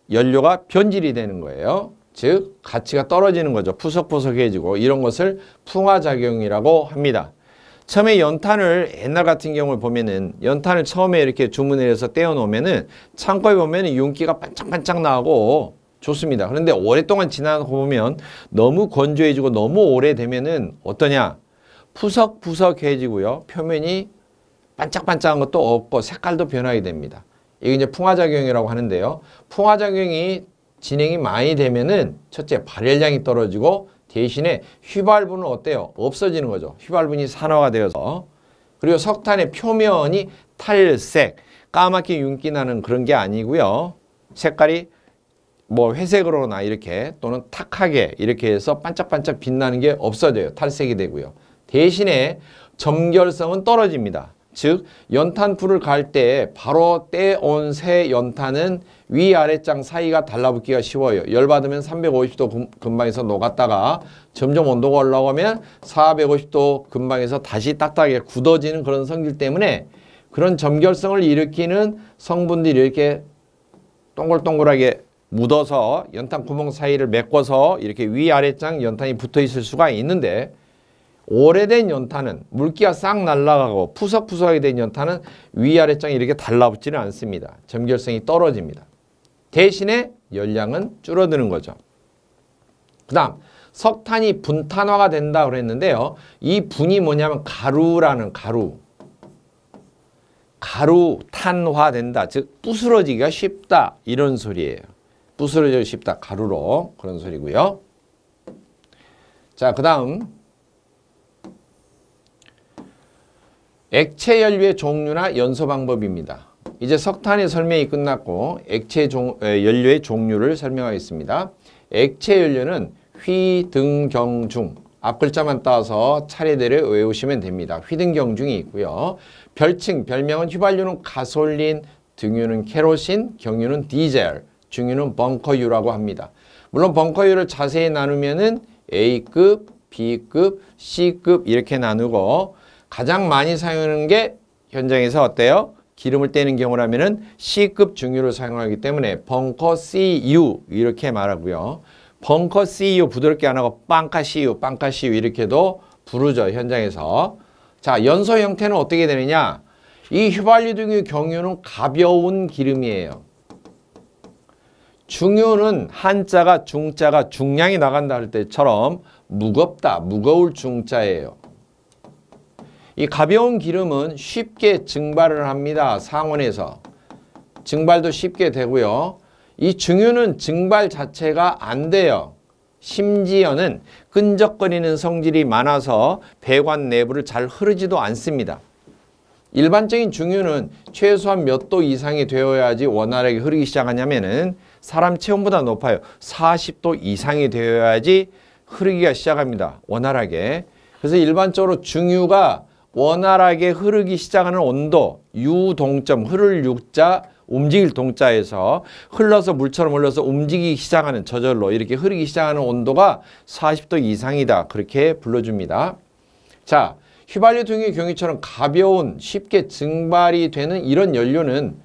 연료가 변질이 되는 거예요. 즉 가치가 떨어지는 거죠. 푸석푸석해지고 이런 것을 풍화작용이라고 합니다. 처음에 연탄을 옛날 같은 경우를 보면은 연탄을 처음에 이렇게 주문을 해서 떼어 놓으면은 창고에 보면은 윤기가 반짝반짝 나고 좋습니다. 그런데 오랫동안 지나고 보면 너무 건조해지고 너무 오래되면은 어떠냐? 푸석푸석해지고요. 표면이 반짝반짝한 것도 없고 색깔도 변하게 됩니다. 이게 이제 풍화작용이라고 하는데요. 풍화작용이 진행이 많이 되면은 첫째 발열량이 떨어지고 대신에 휘발분은 어때요? 없어지는 거죠. 휘발분이 산화가 되어서. 그리고 석탄의 표면이 탈색, 까맣게 윤기 나는 그런 게 아니고요. 색깔이 뭐 회색으로나 이렇게 또는 탁하게 이렇게 해서 반짝반짝 빛나는 게 없어져요. 탈색이 되고요. 대신에 점결성은 떨어집니다. 즉 연탄불을 갈 때 바로 떼온 새 연탄은 위아래장 사이가 달라붙기가 쉬워요. 열받으면 350도 근방에서 녹았다가 점점 온도가 올라오면 450도 근방에서 다시 딱딱하게 굳어지는 그런 성질 때문에 그런 점결성을 일으키는 성분들이 이렇게 동글동글하게 묻어서 연탄 구멍 사이를 메꿔서 이렇게 위아래장 연탄이 붙어 있을 수가 있는데 오래된 연탄은 물기가 싹 날아가고 푸석푸석하게 된 연탄은 위아래장이 이렇게 달라붙지는 않습니다. 점결성이 떨어집니다. 대신에 열량은 줄어드는 거죠. 그 다음 석탄이 분탄화가 된다 그랬는데요. 이 분이 뭐냐면 가루라는 가루 탄화된다. 즉 부스러지기가 쉽다 이런 소리예요. 부스러지기 쉽다. 가루로 그런 소리고요. 자, 그 다음 액체 연료의 종류나 연소 방법입니다. 이제 석탄의 설명이 끝났고 액체 연료의 종류를 설명하겠습니다. 액체 연료는 휘등경중 앞 글자만 따서 차례대로 외우시면 됩니다. 휘등경중이 있고요. 별명은 휘발유는 가솔린, 등유는 케로신, 경유는 디젤, 중유는 벙커유라고 합니다. 물론 벙커유를 자세히 나누면은 A급, B급, C급 이렇게 나누고 가장 많이 사용하는 게 현장에서 어때요? 기름을 떼는 경우라면은 C급 중유를 사용하기 때문에 벙커 CU 이렇게 말하고요. 벙커 CU 부드럽게 안 하고 빵카 CU 이렇게도 부르죠. 현장에서. 자, 연소 형태는 어떻게 되느냐? 이 휘발유 등의 경유는 가벼운 기름이에요. 중유는 한자가 중자가 중량이 나간다 할 때처럼 무겁다, 무거울 중자예요. 이 가벼운 기름은 쉽게 증발을 합니다. 상온에서. 증발도 쉽게 되고요. 이 중유는 증발 자체가 안 돼요. 심지어는 끈적거리는 성질이 많아서 배관 내부를 잘 흐르지도 않습니다. 일반적인 중유는 최소한 몇 도 이상이 되어야지 원활하게 흐르기 시작하냐면은 사람 체온보다 높아요. 40도 이상이 되어야지 흐르기가 시작합니다. 원활하게. 그래서 일반적으로 중유가 원활하게 흐르기 시작하는 온도, 유동점, 흐를 유자, 움직일 동자에서 흘러서 물처럼 흘러서 움직이기 시작하는 저절로 이렇게 흐르기 시작하는 온도가 40도 이상이다. 그렇게 불러줍니다. 자, 휘발유 등의 경유처럼 가벼운 쉽게 증발이 되는 이런 연료는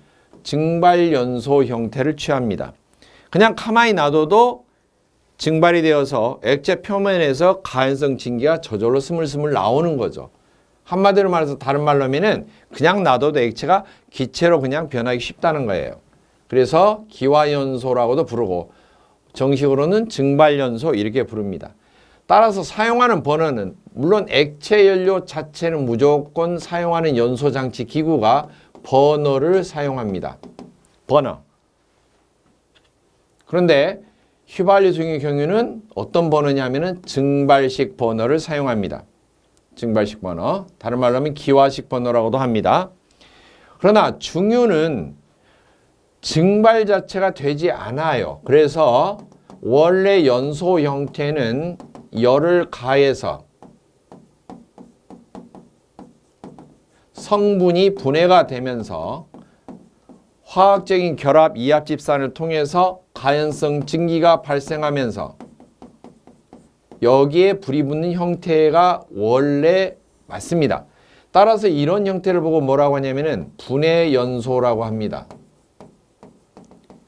증발연소 형태를 취합니다. 그냥 가만히 놔둬도 증발이 되어서 액체 표면에서 가연성 증기가 저절로 스물스물 나오는 거죠. 한마디로 말해서 다른 말로 하면은 그냥 놔둬도 액체가 기체로 그냥 변하기 쉽다는 거예요. 그래서 기화연소라고도 부르고 정식으로는 증발연소 이렇게 부릅니다. 따라서 사용하는 버너는 물론 액체 연료 자체는 무조건 사용하는 연소장치 기구가 버너를 사용합니다. 버너. 그런데 휘발유 등의 경우는 어떤 버너냐면은 증발식 버너를 사용합니다. 증발식 버너, 다른 말로 하면 기화식 버너라고도 합니다. 그러나 중유는 증발 자체가 되지 않아요. 그래서 원래 연소 형태는 열을 가해서 성분이 분해가 되면서 화학적인 결합 이합 집산을 통해서 가연성 증기가 발생하면서 여기에 불이 붙는 형태가 원래 맞습니다. 따라서 이런 형태를 보고 뭐라고 하냐면은 분해 연소라고 합니다.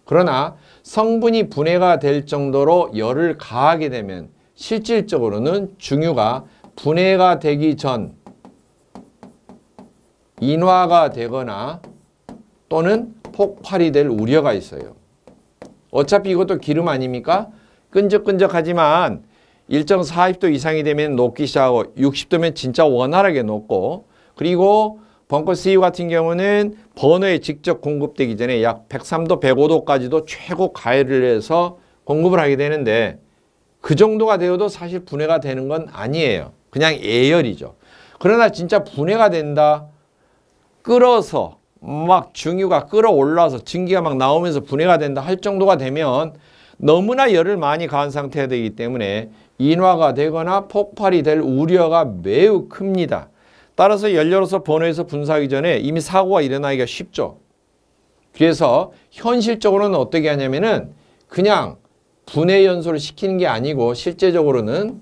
그러나 성분이 분해가 될 정도로 열을 가하게 되면 실질적으로는 중유가 분해가 되기 전 인화가 되거나 또는 폭발이 될 우려가 있어요. 어차피 이것도 기름 아닙니까? 끈적끈적하지만 일정 40도 이상이 되면 녹기 시작하고 60도면 진짜 원활하게 녹고, 그리고 벙커 CU 같은 경우는 버너에 직접 공급되기 전에 약 103도, 105도까지도 최고 가열을 해서 공급을 하게 되는데, 그 정도가 되어도 사실 분해가 되는 건 아니에요. 그냥 예열이죠. 그러나 진짜 분해가 된다, 끓어서 막 중유가 끓어올라서 증기가 막 나오면서 분해가 된다 할 정도가 되면 너무나 열을 많이 가한 상태가 되기 때문에 인화가 되거나 폭발이 될 우려가 매우 큽니다. 따라서 연료로서 버너에서 분사하기 전에 이미 사고가 일어나기가 쉽죠. 그래서 현실적으로는 어떻게 하냐면은 그냥 분해 연소를 시키는 게 아니고 실제적으로는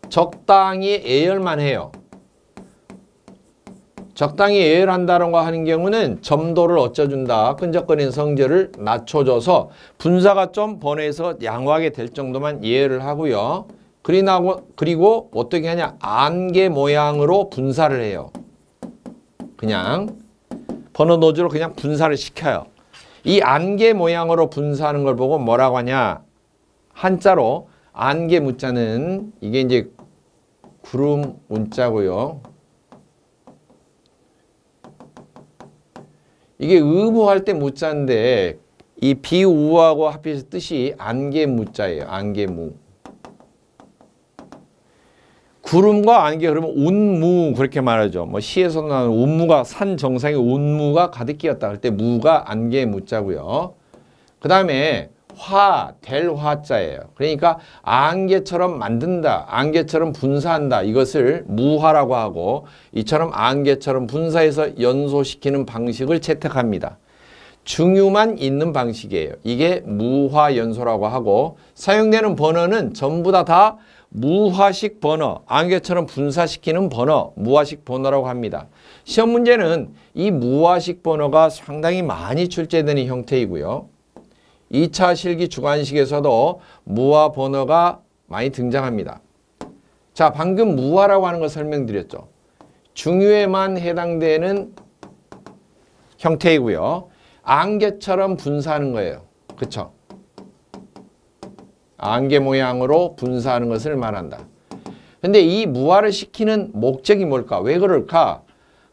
적당히 예열만 해요. 적당히 예열한다는 거 하는 경우는 점도를 어쩌준다, 끈적거리는 성질을 낮춰줘서 분사가 좀 버너에서 양호하게 될 정도만 예열을 하고요. 그리고 어떻게 하냐, 안개 모양으로 분사를 해요. 그냥 버너 노즐로 그냥 분사를 시켜요. 이 안개 모양으로 분사하는 걸 보고 뭐라고 하냐, 한자로 안개 문자는 이게 이제 구름 문자고요. 이게 의무할 때 무자인데 이 비우하고 합해서 뜻이 안개무자예요. 안개무. 구름과 안개 그러면 운무 그렇게 말하죠. 뭐 시에서 나오는 운무가 산 정상에 운무가 가득 끼었다 할 때 무가 안개무자고요. 그 다음에 화, 될 화자예요. 그러니까 안개처럼 만든다, 안개처럼 분사한다, 이것을 무화라고 하고 이처럼 안개처럼 분사해서 연소시키는 방식을 채택합니다. 중유만 있는 방식이에요. 이게 무화연소라고 하고 사용되는 버너는 전부 다 무화식 버너, 안개처럼 분사시키는 버너, 무화식 버너라고 합니다. 시험 문제는 이 무화식 버너가 상당히 많이 출제되는 형태이고요. 2차 실기 주관식에서도 무화 버너가 많이 등장합니다. 자, 방금 무화라고 하는 거 설명드렸죠. 중유에만 해당되는 형태이고요. 안개처럼 분사하는 거예요. 그쵸? 안개 모양으로 분사하는 것을 말한다. 근데 이 무화를 시키는 목적이 뭘까? 왜 그럴까?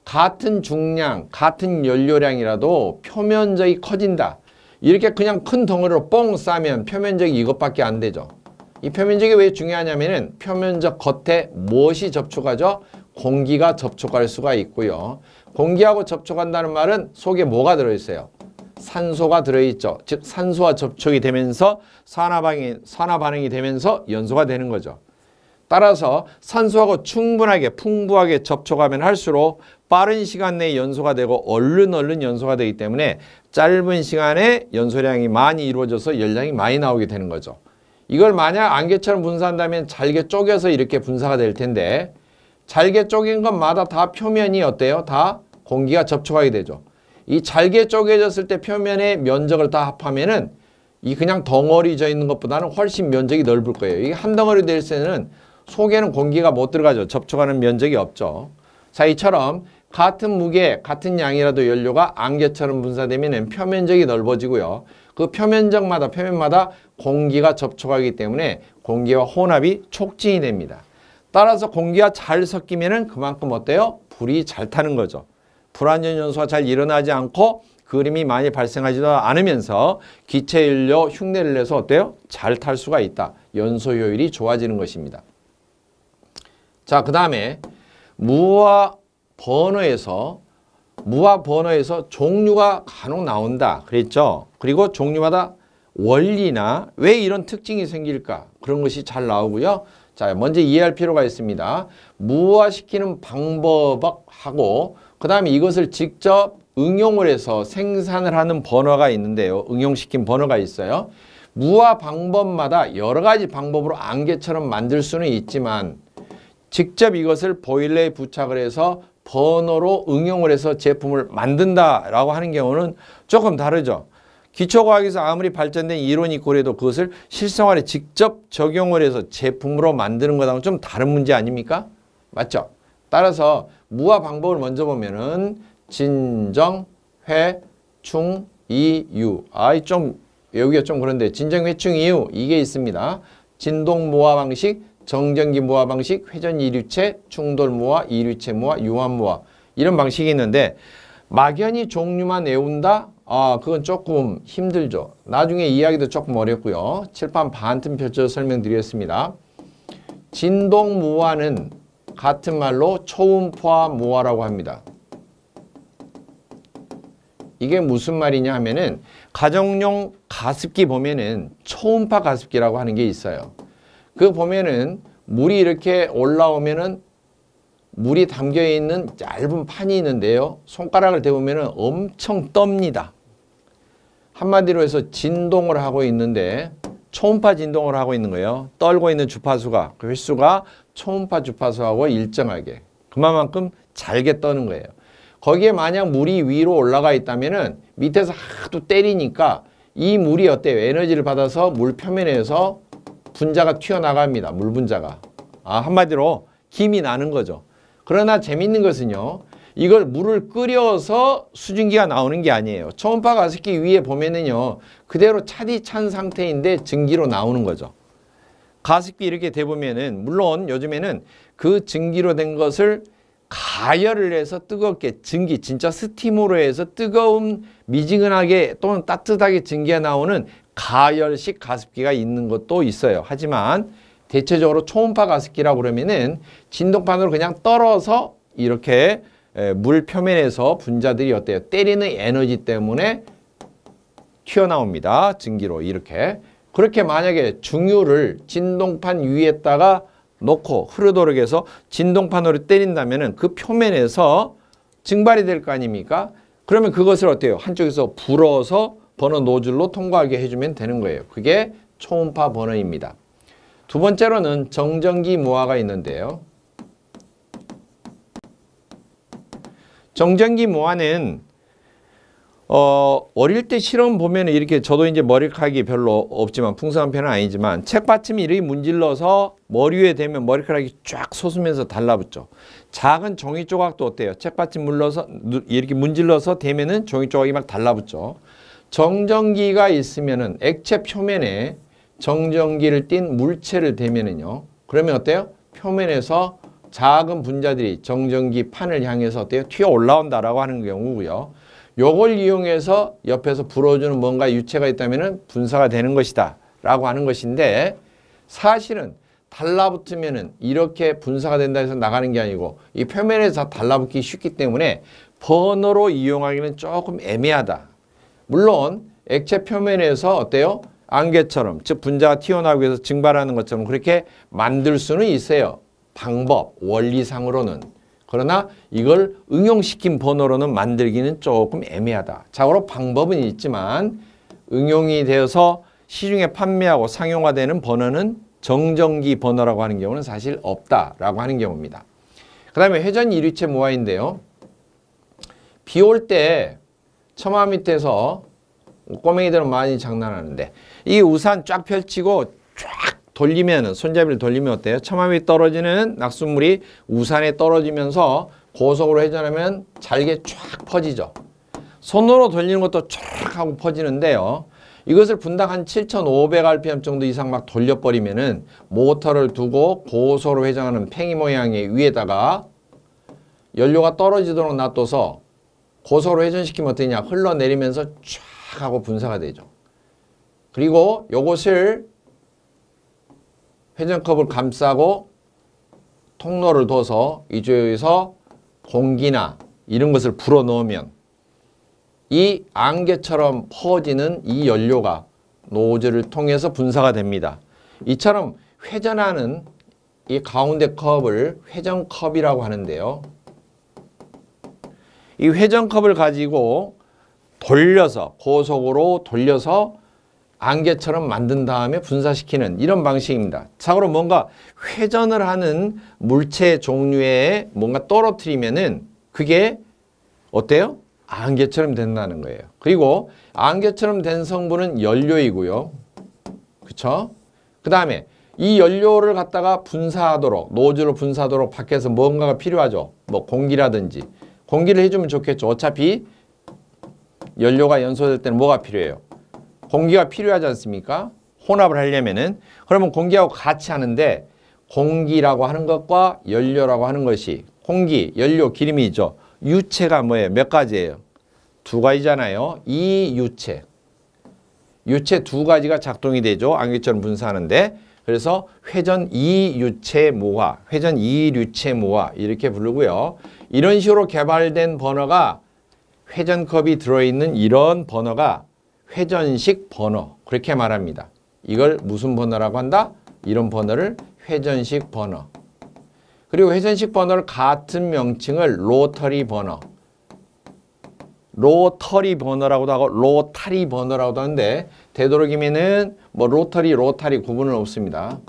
같은 중량, 같은 연료량이라도 표면적이 커진다. 이렇게 그냥 큰 덩어리로 뽕 싸면 표면적이 이것밖에 안 되죠. 이 표면적이 왜 중요하냐면은 표면적 겉에 무엇이 접촉하죠? 공기가 접촉할 수가 있고요. 공기하고 접촉한다는 말은 속에 뭐가 들어있어요? 산소가 들어있죠. 즉 산소와 접촉이 되면서 산화 반응이 되면서 연소가 되는 거죠. 따라서 산소하고 충분하게 풍부하게 접촉하면 할수록 빠른 시간 내에 연소가 되고 얼른 연소가 되기 때문에 짧은 시간에 연소량이 많이 이루어져서 열량이 많이 나오게 되는 거죠. 이걸 만약 안개처럼 분사한다면 잘게 쪼개서 이렇게 분사가 될 텐데 잘게 쪼갠 것마다 다 표면이 어때요? 다 공기가 접촉하게 되죠. 이 잘게 쪼개졌을 때 표면의 면적을 다 합하면은 이 그냥 덩어리 져 있는 것보다는 훨씬 면적이 넓을 거예요. 이게 한 덩어리 될 때는 속에는 공기가 못 들어가죠. 접촉하는 면적이 없죠. 자, 이처럼 같은 무게, 같은 양이라도 연료가 안개처럼 분사되면 표면적이 넓어지고요. 그 표면마다 공기가 접촉하기 때문에 공기와 혼합이 촉진이 됩니다. 따라서 공기가 잘 섞이면은 그만큼 어때요? 불이 잘 타는 거죠. 불완전 연소가 잘 일어나지 않고 그림이 많이 발생하지도 않으면서 기체 연료 흉내를 내서 어때요? 잘 탈 수가 있다. 연소 효율이 좋아지는 것입니다. 자, 그 다음에 무화 버너에서 종류가 간혹 나온다 그랬죠. 그리고 종류마다 원리나 왜 이런 특징이 생길까 그런 것이 잘 나오고요. 자, 먼저 이해할 필요가 있습니다. 무화시키는 방법하고 그 다음에 이것을 직접 응용을 해서 생산을 하는 버너가 있는데요. 응용시킨 버너가 있어요. 무화 방법마다 여러 가지 방법으로 안개처럼 만들 수는 있지만 직접 이것을 보일러에 부착을 해서 버너로 응용을 해서 제품을 만든다라고 하는 경우는 조금 다르죠. 기초과학에서 아무리 발전된 이론이 있고 그래도 그것을 실생활에 직접 적용을 해서 제품으로 만드는 것하고는 좀 다른 문제 아닙니까? 맞죠? 따라서 무화 방법을 먼저 보면은 진정, 회, 충, 이, 유. 좀 여기가 좀 그런데 진정, 회, 충, 이, 유 이게 있습니다. 진동 무화 방식, 정전기 무화 방식, 회전 이류체, 충돌 무화, 이류체 무화, 유화 무화 이런 방식이 있는데 막연히 종류만 외운다? 그건 조금 힘들죠. 나중에 이야기도 조금 어렵고요. 칠판 반틈 펼쳐 설명드리겠습니다. 진동 무화는 같은 말로 초음파 무화라고 합니다. 이게 무슨 말이냐 하면은 가정용 가습기 보면은 초음파 가습기라고 하는 게 있어요. 그 보면은 물이 이렇게 올라오면은 물이 담겨 있는 얇은 판이 있는데요. 손가락을 대보면은 엄청 떱니다. 한마디로 해서 진동을 하고 있는데 초음파 진동을 하고 있는 거예요. 떨고 있는 주파수가 그 횟수가 초음파 주파수하고 일정하게 그만큼 잘게 떠는 거예요. 거기에 만약 물이 위로 올라가 있다면은 밑에서 하도 때리니까 이 물이 어때요? 에너지를 받아서 물 표면에서 분자가 튀어나갑니다. 물 분자가. 한마디로 김이 나는 거죠. 그러나 재밌는 것은요. 이걸 물을 끓여서 수증기가 나오는 게 아니에요. 초음파 가습기 위에 보면은요. 그대로 차디 찬 상태인데 증기로 나오는 거죠. 가습기 이렇게 대보면은 물론 요즘에는 그 증기로 된 것을 가열을 해서 뜨겁게 증기 진짜 스팀으로 해서 뜨거운 미지근하게 또는 따뜻하게 증기가 나오는 가열식 가습기가 있는 것도 있어요. 하지만 대체적으로 초음파 가습기라고 그러면은 진동판으로 그냥 떨어서 이렇게 물 표면에서 분자들이 어때요? 때리는 에너지 때문에 튀어나옵니다. 증기로 이렇게. 그렇게 만약에 중유를 진동판 위에다가 놓고 흐르도록 해서 진동판으로 때린다면은 그 표면에서 증발이 될 거 아닙니까? 그러면 그것을 어때요? 한쪽에서 불어서 버너 노즐로 통과하게 해주면 되는 거예요. 그게 초음파 버너입니다. 두 번째로는 정전기 무화가 있는데요. 정전기 무화는 어릴 때 실험 보면 이렇게 저도 이제 머리카락이 별로 없지만 풍성한 편은 아니지만 책받침이 이렇게 문질러서 머리 위에 대면 머리카락이 쫙 솟으면서 달라붙죠. 작은 종이 조각도 어때요? 책받침 물러서 이렇게 문질러서 대면은 종이 조각이 막 달라붙죠. 정전기가 있으면은 액체 표면에 정전기를 띤 물체를 대면은요. 그러면 어때요? 표면에서 작은 분자들이 정전기 판을 향해서 어때요? 튀어 올라온다라고 하는 경우고요. 요걸 이용해서 옆에서 불어주는 뭔가 유체가 있다면 분사가 되는 것이다 라고 하는 것인데 사실은 달라붙으면 이렇게 분사가 된다 해서 나가는 게 아니고 이 표면에서 달라붙기 쉽기 때문에 버너로 이용하기는 조금 애매하다. 물론 액체 표면에서 어때요? 안개처럼 즉 분자가 튀어나오기 위해서 증발하는 것처럼 그렇게 만들 수는 있어요. 방법, 원리상으로는. 그러나 이걸 응용시킨 버너로는 만들기는 조금 애매하다. 자고로 방법은 있지만 응용이 되어서 시중에 판매하고 상용화되는 버너는 정전기 버너라고 하는 경우는 사실 없다라고 하는 경우입니다. 그 다음에 회전 이류체 무화인데요. 비 올 때 처마 밑에서 꼬맹이들은 많이 장난하는데 이 우산 쫙 펼치고 쫙 돌리면 손잡이를 돌리면 어때요? 처마 위에 떨어지는 낙숫물이 우산에 떨어지면서 고속으로 회전하면 잘게 쫙 퍼지죠. 손으로 돌리는 것도 쫙 하고 퍼지는데요. 이것을 분당 한 7,500rpm 정도 이상 막 돌려버리면은 모터를 두고 고속으로 회전하는 팽이 모양의 위에다가 연료가 떨어지도록 놔둬서 고속으로 회전시키면 어떠냐? 흘러내리면서 쫙 하고 분사가 되죠. 그리고 요것을 회전컵을 감싸고 통로를 둬서 이쪽에서 공기나 이런 것을 불어 넣으면 이 안개처럼 퍼지는 이 연료가 노즐을 통해서 분사가 됩니다. 이처럼 회전하는 이 가운데 컵을 회전컵이라고 하는데요. 이 회전컵을 가지고 돌려서 고속으로 돌려서 안개처럼 만든 다음에 분사시키는 이런 방식입니다. 참고로 뭔가 회전을 하는 물체 종류에 뭔가 떨어뜨리면은 그게 어때요? 안개처럼 된다는 거예요. 그리고 안개처럼 된 성분은 연료이고요. 그쵸? 그 다음에 이 연료를 갖다가 분사하도록, 노즐로 분사하도록 밖에서 뭔가가 필요하죠. 뭐 공기라든지. 공기를 해주면 좋겠죠. 어차피 연료가 연소될 때는 뭐가 필요해요? 공기가 필요하지 않습니까? 혼합을 하려면은. 그러면 공기하고 같이 하는데 공기라고 하는 것과 연료라고 하는 것이 공기, 연료, 기름이 있죠. 유체가 뭐예요? 몇 가지예요? 두 가지잖아요. 이 유체. 유체 두 가지가 작동이 되죠. 안개처럼 분사하는데. 그래서 회전 이유체모화, 회전 이류체모화 이렇게 부르고요. 이런 식으로 개발된 버너가 회전컵이 들어있는 이런 버너가 회전식 버너 그렇게 말합니다. 이걸 무슨 버너라고 한다? 이런 버너를 회전식 버너. 그리고 회전식 버너를 같은 명칭을 로터리 버너. 로터리 버너라고도 하고 로타리 버너라고도 하는데 되도록이면은 뭐 로터리 구분은 없습니다.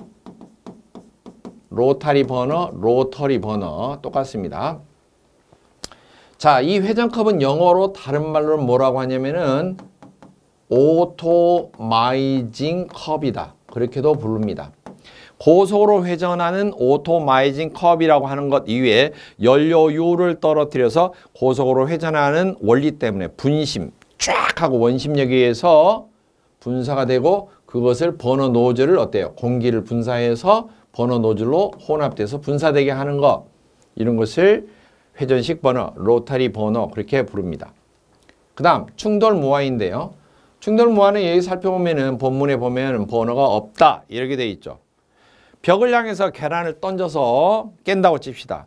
로타리 버너, 로터리 버너 똑같습니다. 자, 이 회전컵은 영어로 다른 말로 뭐라고 하냐면은 오토마이징 컵이다. 그렇게도 부릅니다. 고속으로 회전하는 오토마이징 컵이라고 하는 것 이외에 연료율을 떨어뜨려서 고속으로 회전하는 원리 때문에 분심, 쫙 하고 원심력에 의해서 분사가 되고 그것을 버너 노즐을 어때요? 공기를 분사해서 버너 노즐로 혼합돼서 분사되게 하는 것. 이런 것을 회전식 버너, 로타리 버너 그렇게 부릅니다. 그 다음 충돌 무화인데요. 충돌 무화는 여기 살펴보면은 본문에 보면 버너가 없다 이렇게 돼 있죠. 벽을 향해서 계란을 던져서 깬다고 칩시다.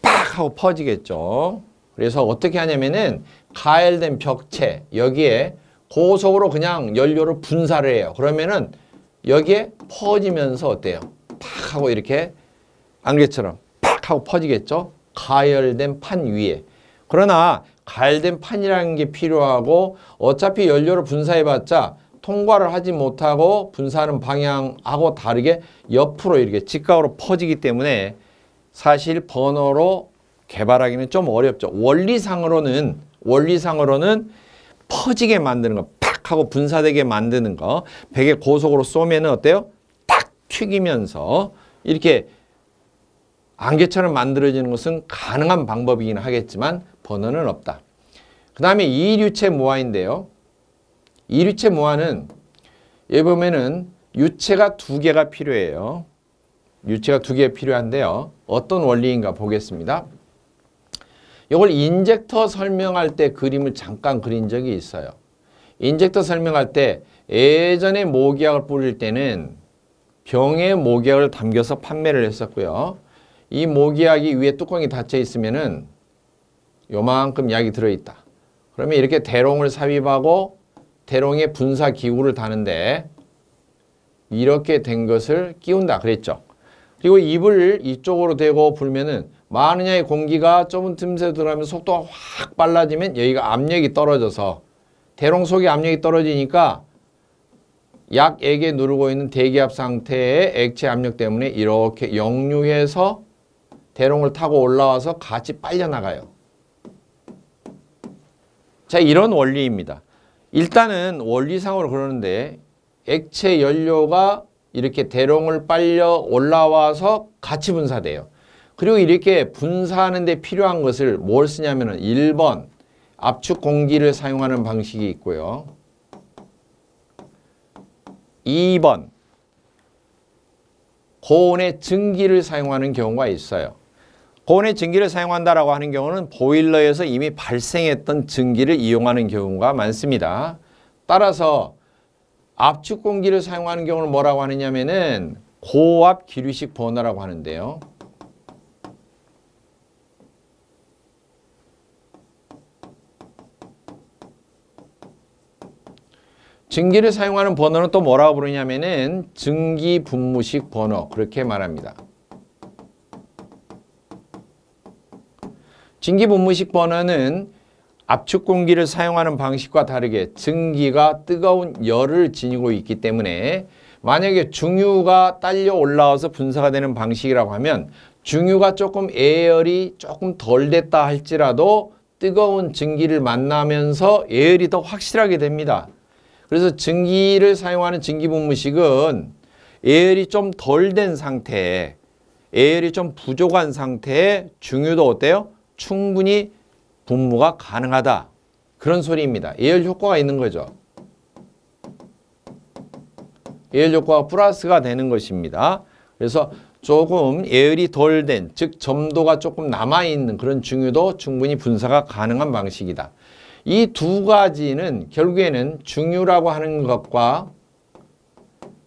팍 하고 퍼지겠죠. 그래서 어떻게 하냐면은 가열된 벽체 여기에 고속으로 그냥 연료를 분사를 해요. 그러면은 여기에 퍼지면서 어때요? 팍 하고 이렇게 안개처럼 팍 하고 퍼지겠죠. 가열된 판 위에. 그러나 가열된 판이라는 게 필요하고 어차피 연료를 분사해봤자 통과를 하지 못하고 분사하는 방향하고 다르게 옆으로 이렇게 직각으로 퍼지기 때문에 사실 버너로 개발하기는 좀 어렵죠. 원리상으로는 퍼지게 만드는 거, 팍 하고 분사되게 만드는 거, 벽에 고속으로 쏘면은 어때요? 딱 튀기면서 이렇게 안개처럼 만들어지는 것은 가능한 방법이긴 하겠지만 버너는 없다. 그 다음에 이류체 모화인데요. 이류체 모화는 여기 보면은 유체가 두 개가 필요해요. 유체가 두 개 필요한데요. 어떤 원리인가 보겠습니다. 이걸 인젝터 설명할 때 그림을 잠깐 그린 적이 있어요. 인젝터 설명할 때 예전에 모기약을 뿌릴 때는 병에 모기약을 담겨서 판매를 했었고요. 이 모기약이 위에 뚜껑이 닫혀 있으면은 요만큼 약이 들어있다. 그러면 이렇게 대롱을 삽입하고 대롱에 분사 기구를 다는데 이렇게 된 것을 끼운다 그랬죠. 그리고 입을 이쪽으로 대고 불면은 많은 공기가 좁은 틈새 들어가면 속도가 확 빨라지면 여기가 압력이 떨어져서 대롱 속에 압력이 떨어지니까 약액에 누르고 있는 대기압 상태의 액체 압력 때문에 이렇게 역류해서 대롱을 타고 올라와서 같이 빨려나가요. 자, 이런 원리입니다. 일단은 원리상으로 그러는데 액체 연료가 이렇게 대롱을 빨려 올라와서 같이 분사돼요. 그리고 이렇게 분사하는 데 필요한 것을 뭘 쓰냐면은 1번 압축 공기를 사용하는 방식이 있고요. 2번 고온의 증기를 사용하는 경우가 있어요. 고온의 증기를 사용한다라고 하는 경우는 보일러에서 이미 발생했던 증기를 이용하는 경우가 많습니다. 따라서 압축 공기를 사용하는 경우는 뭐라고 하느냐면은 고압 기류식 버너라고 하는데요. 증기를 사용하는 버너는 또 뭐라고 부르냐면은 증기 분무식 버너 그렇게 말합니다. 증기 분무식 버너는 압축 공기를 사용하는 방식과 다르게 증기가 뜨거운 열을 지니고 있기 때문에 만약에 중유가 딸려 올라와서 분사가 되는 방식이라고 하면 중유가 조금 애열이 조금 덜 됐다 할지라도 뜨거운 증기를 만나면서 애열이 더 확실하게 됩니다. 그래서 증기를 사용하는 증기 분무식은 예열이 좀 덜 된 상태에, 예열이 좀 부족한 상태에 중유도 어때요? 충분히 분무가 가능하다. 그런 소리입니다. 예열 효과가 있는 거죠. 예열 효과가 플러스가 되는 것입니다. 그래서 조금 예열이 덜 된, 즉 점도가 조금 남아있는 그런 중유도 충분히 분사가 가능한 방식이다. 이 두 가지는 결국에는 중유라고 하는 것과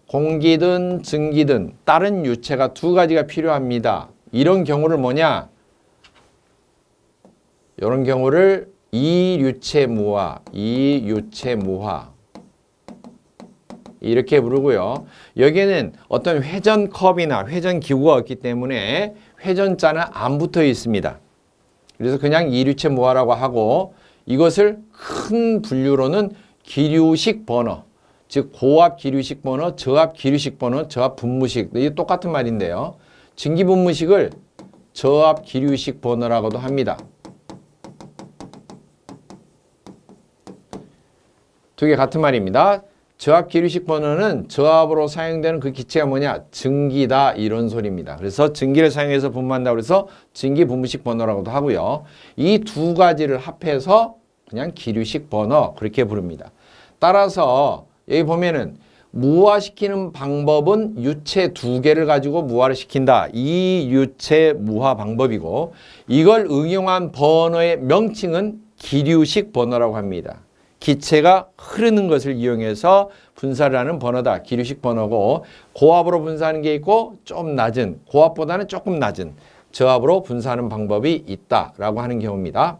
공기든 증기든 다른 유체가 두 가지가 필요합니다. 이런 경우를 뭐냐? 이런 경우를 이유체무화, 이유체무화 이렇게 부르고요. 여기에는 어떤 회전컵이나 회전기구가 없기 때문에 회전자는 안 붙어 있습니다. 그래서 그냥 이유체무화라고 하고 이것을 큰 분류로는 기류식 버너, 즉 고압 기류식 버너, 저압 기류식 버너, 저압 분무식, 이게 똑같은 말인데요. 증기 분무식을 저압 기류식 버너라고도 합니다. 두 개 같은 말입니다. 저압 기류식 버너는 저압으로 사용되는 그 기체가 뭐냐? 증기다 이런 소리입니다. 그래서 증기를 사용해서 분무한다고 해서 증기 분무식 버너라고도 하고요. 이 두 가지를 합해서 그냥 기류식 버너 그렇게 부릅니다. 따라서 여기 보면은 무화시키는 방법은 유체 두 개를 가지고 무화를 시킨다. 이 유체 무화 방법이고 이걸 응용한 버너의 명칭은 기류식 버너라고 합니다. 기체가 흐르는 것을 이용해서 분사를 하는 버너다. 기류식 버너고 고압으로 분사하는 게 있고 좀 낮은, 고압보다는 조금 낮은 저압으로 분사하는 방법이 있다라고 하는 경우입니다.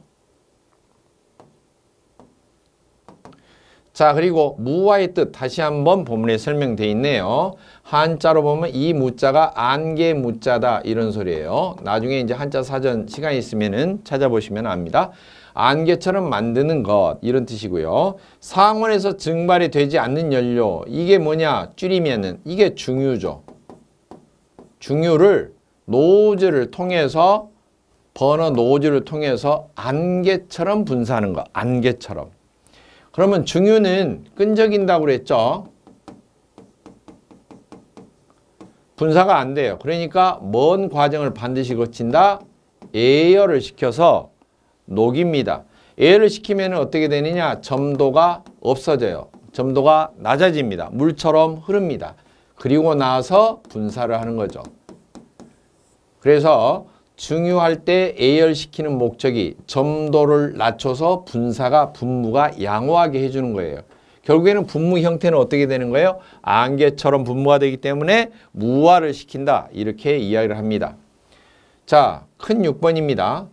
자, 그리고 무화의 뜻 다시 한번 본문에 설명되어 있네요. 한자로 보면 이 무자가 안개 무자다 이런 소리예요. 나중에 이제 한자 사전 시간이 있으면은 찾아보시면 압니다. 안개처럼 만드는 것 이런 뜻이고요. 상온에서 증발이 되지 않는 연료 이게 뭐냐 줄이면은 이게 중유죠. 중유를 노즐을 통해서 버너 노즐을 통해서 안개처럼 분사하는 것. 안개처럼. 그러면 중유는 끈적인다고 그랬죠. 분사가 안 돼요. 그러니까 뭔 과정을 반드시 거친다? 예열을 시켜서 녹입니다. 예열을 시키면 어떻게 되느냐? 점도가 없어져요. 점도가 낮아집니다. 물처럼 흐릅니다. 그리고 나서 분사를 하는 거죠. 그래서 중유할 때 예열시키는 목적이 점도를 낮춰서 분무가 양호하게 해주는 거예요. 결국에는 분무 형태는 어떻게 되는 거예요? 안개처럼 분무가 되기 때문에 무화를 시킨다. 이렇게 이야기를 합니다. 자, 큰 6번입니다.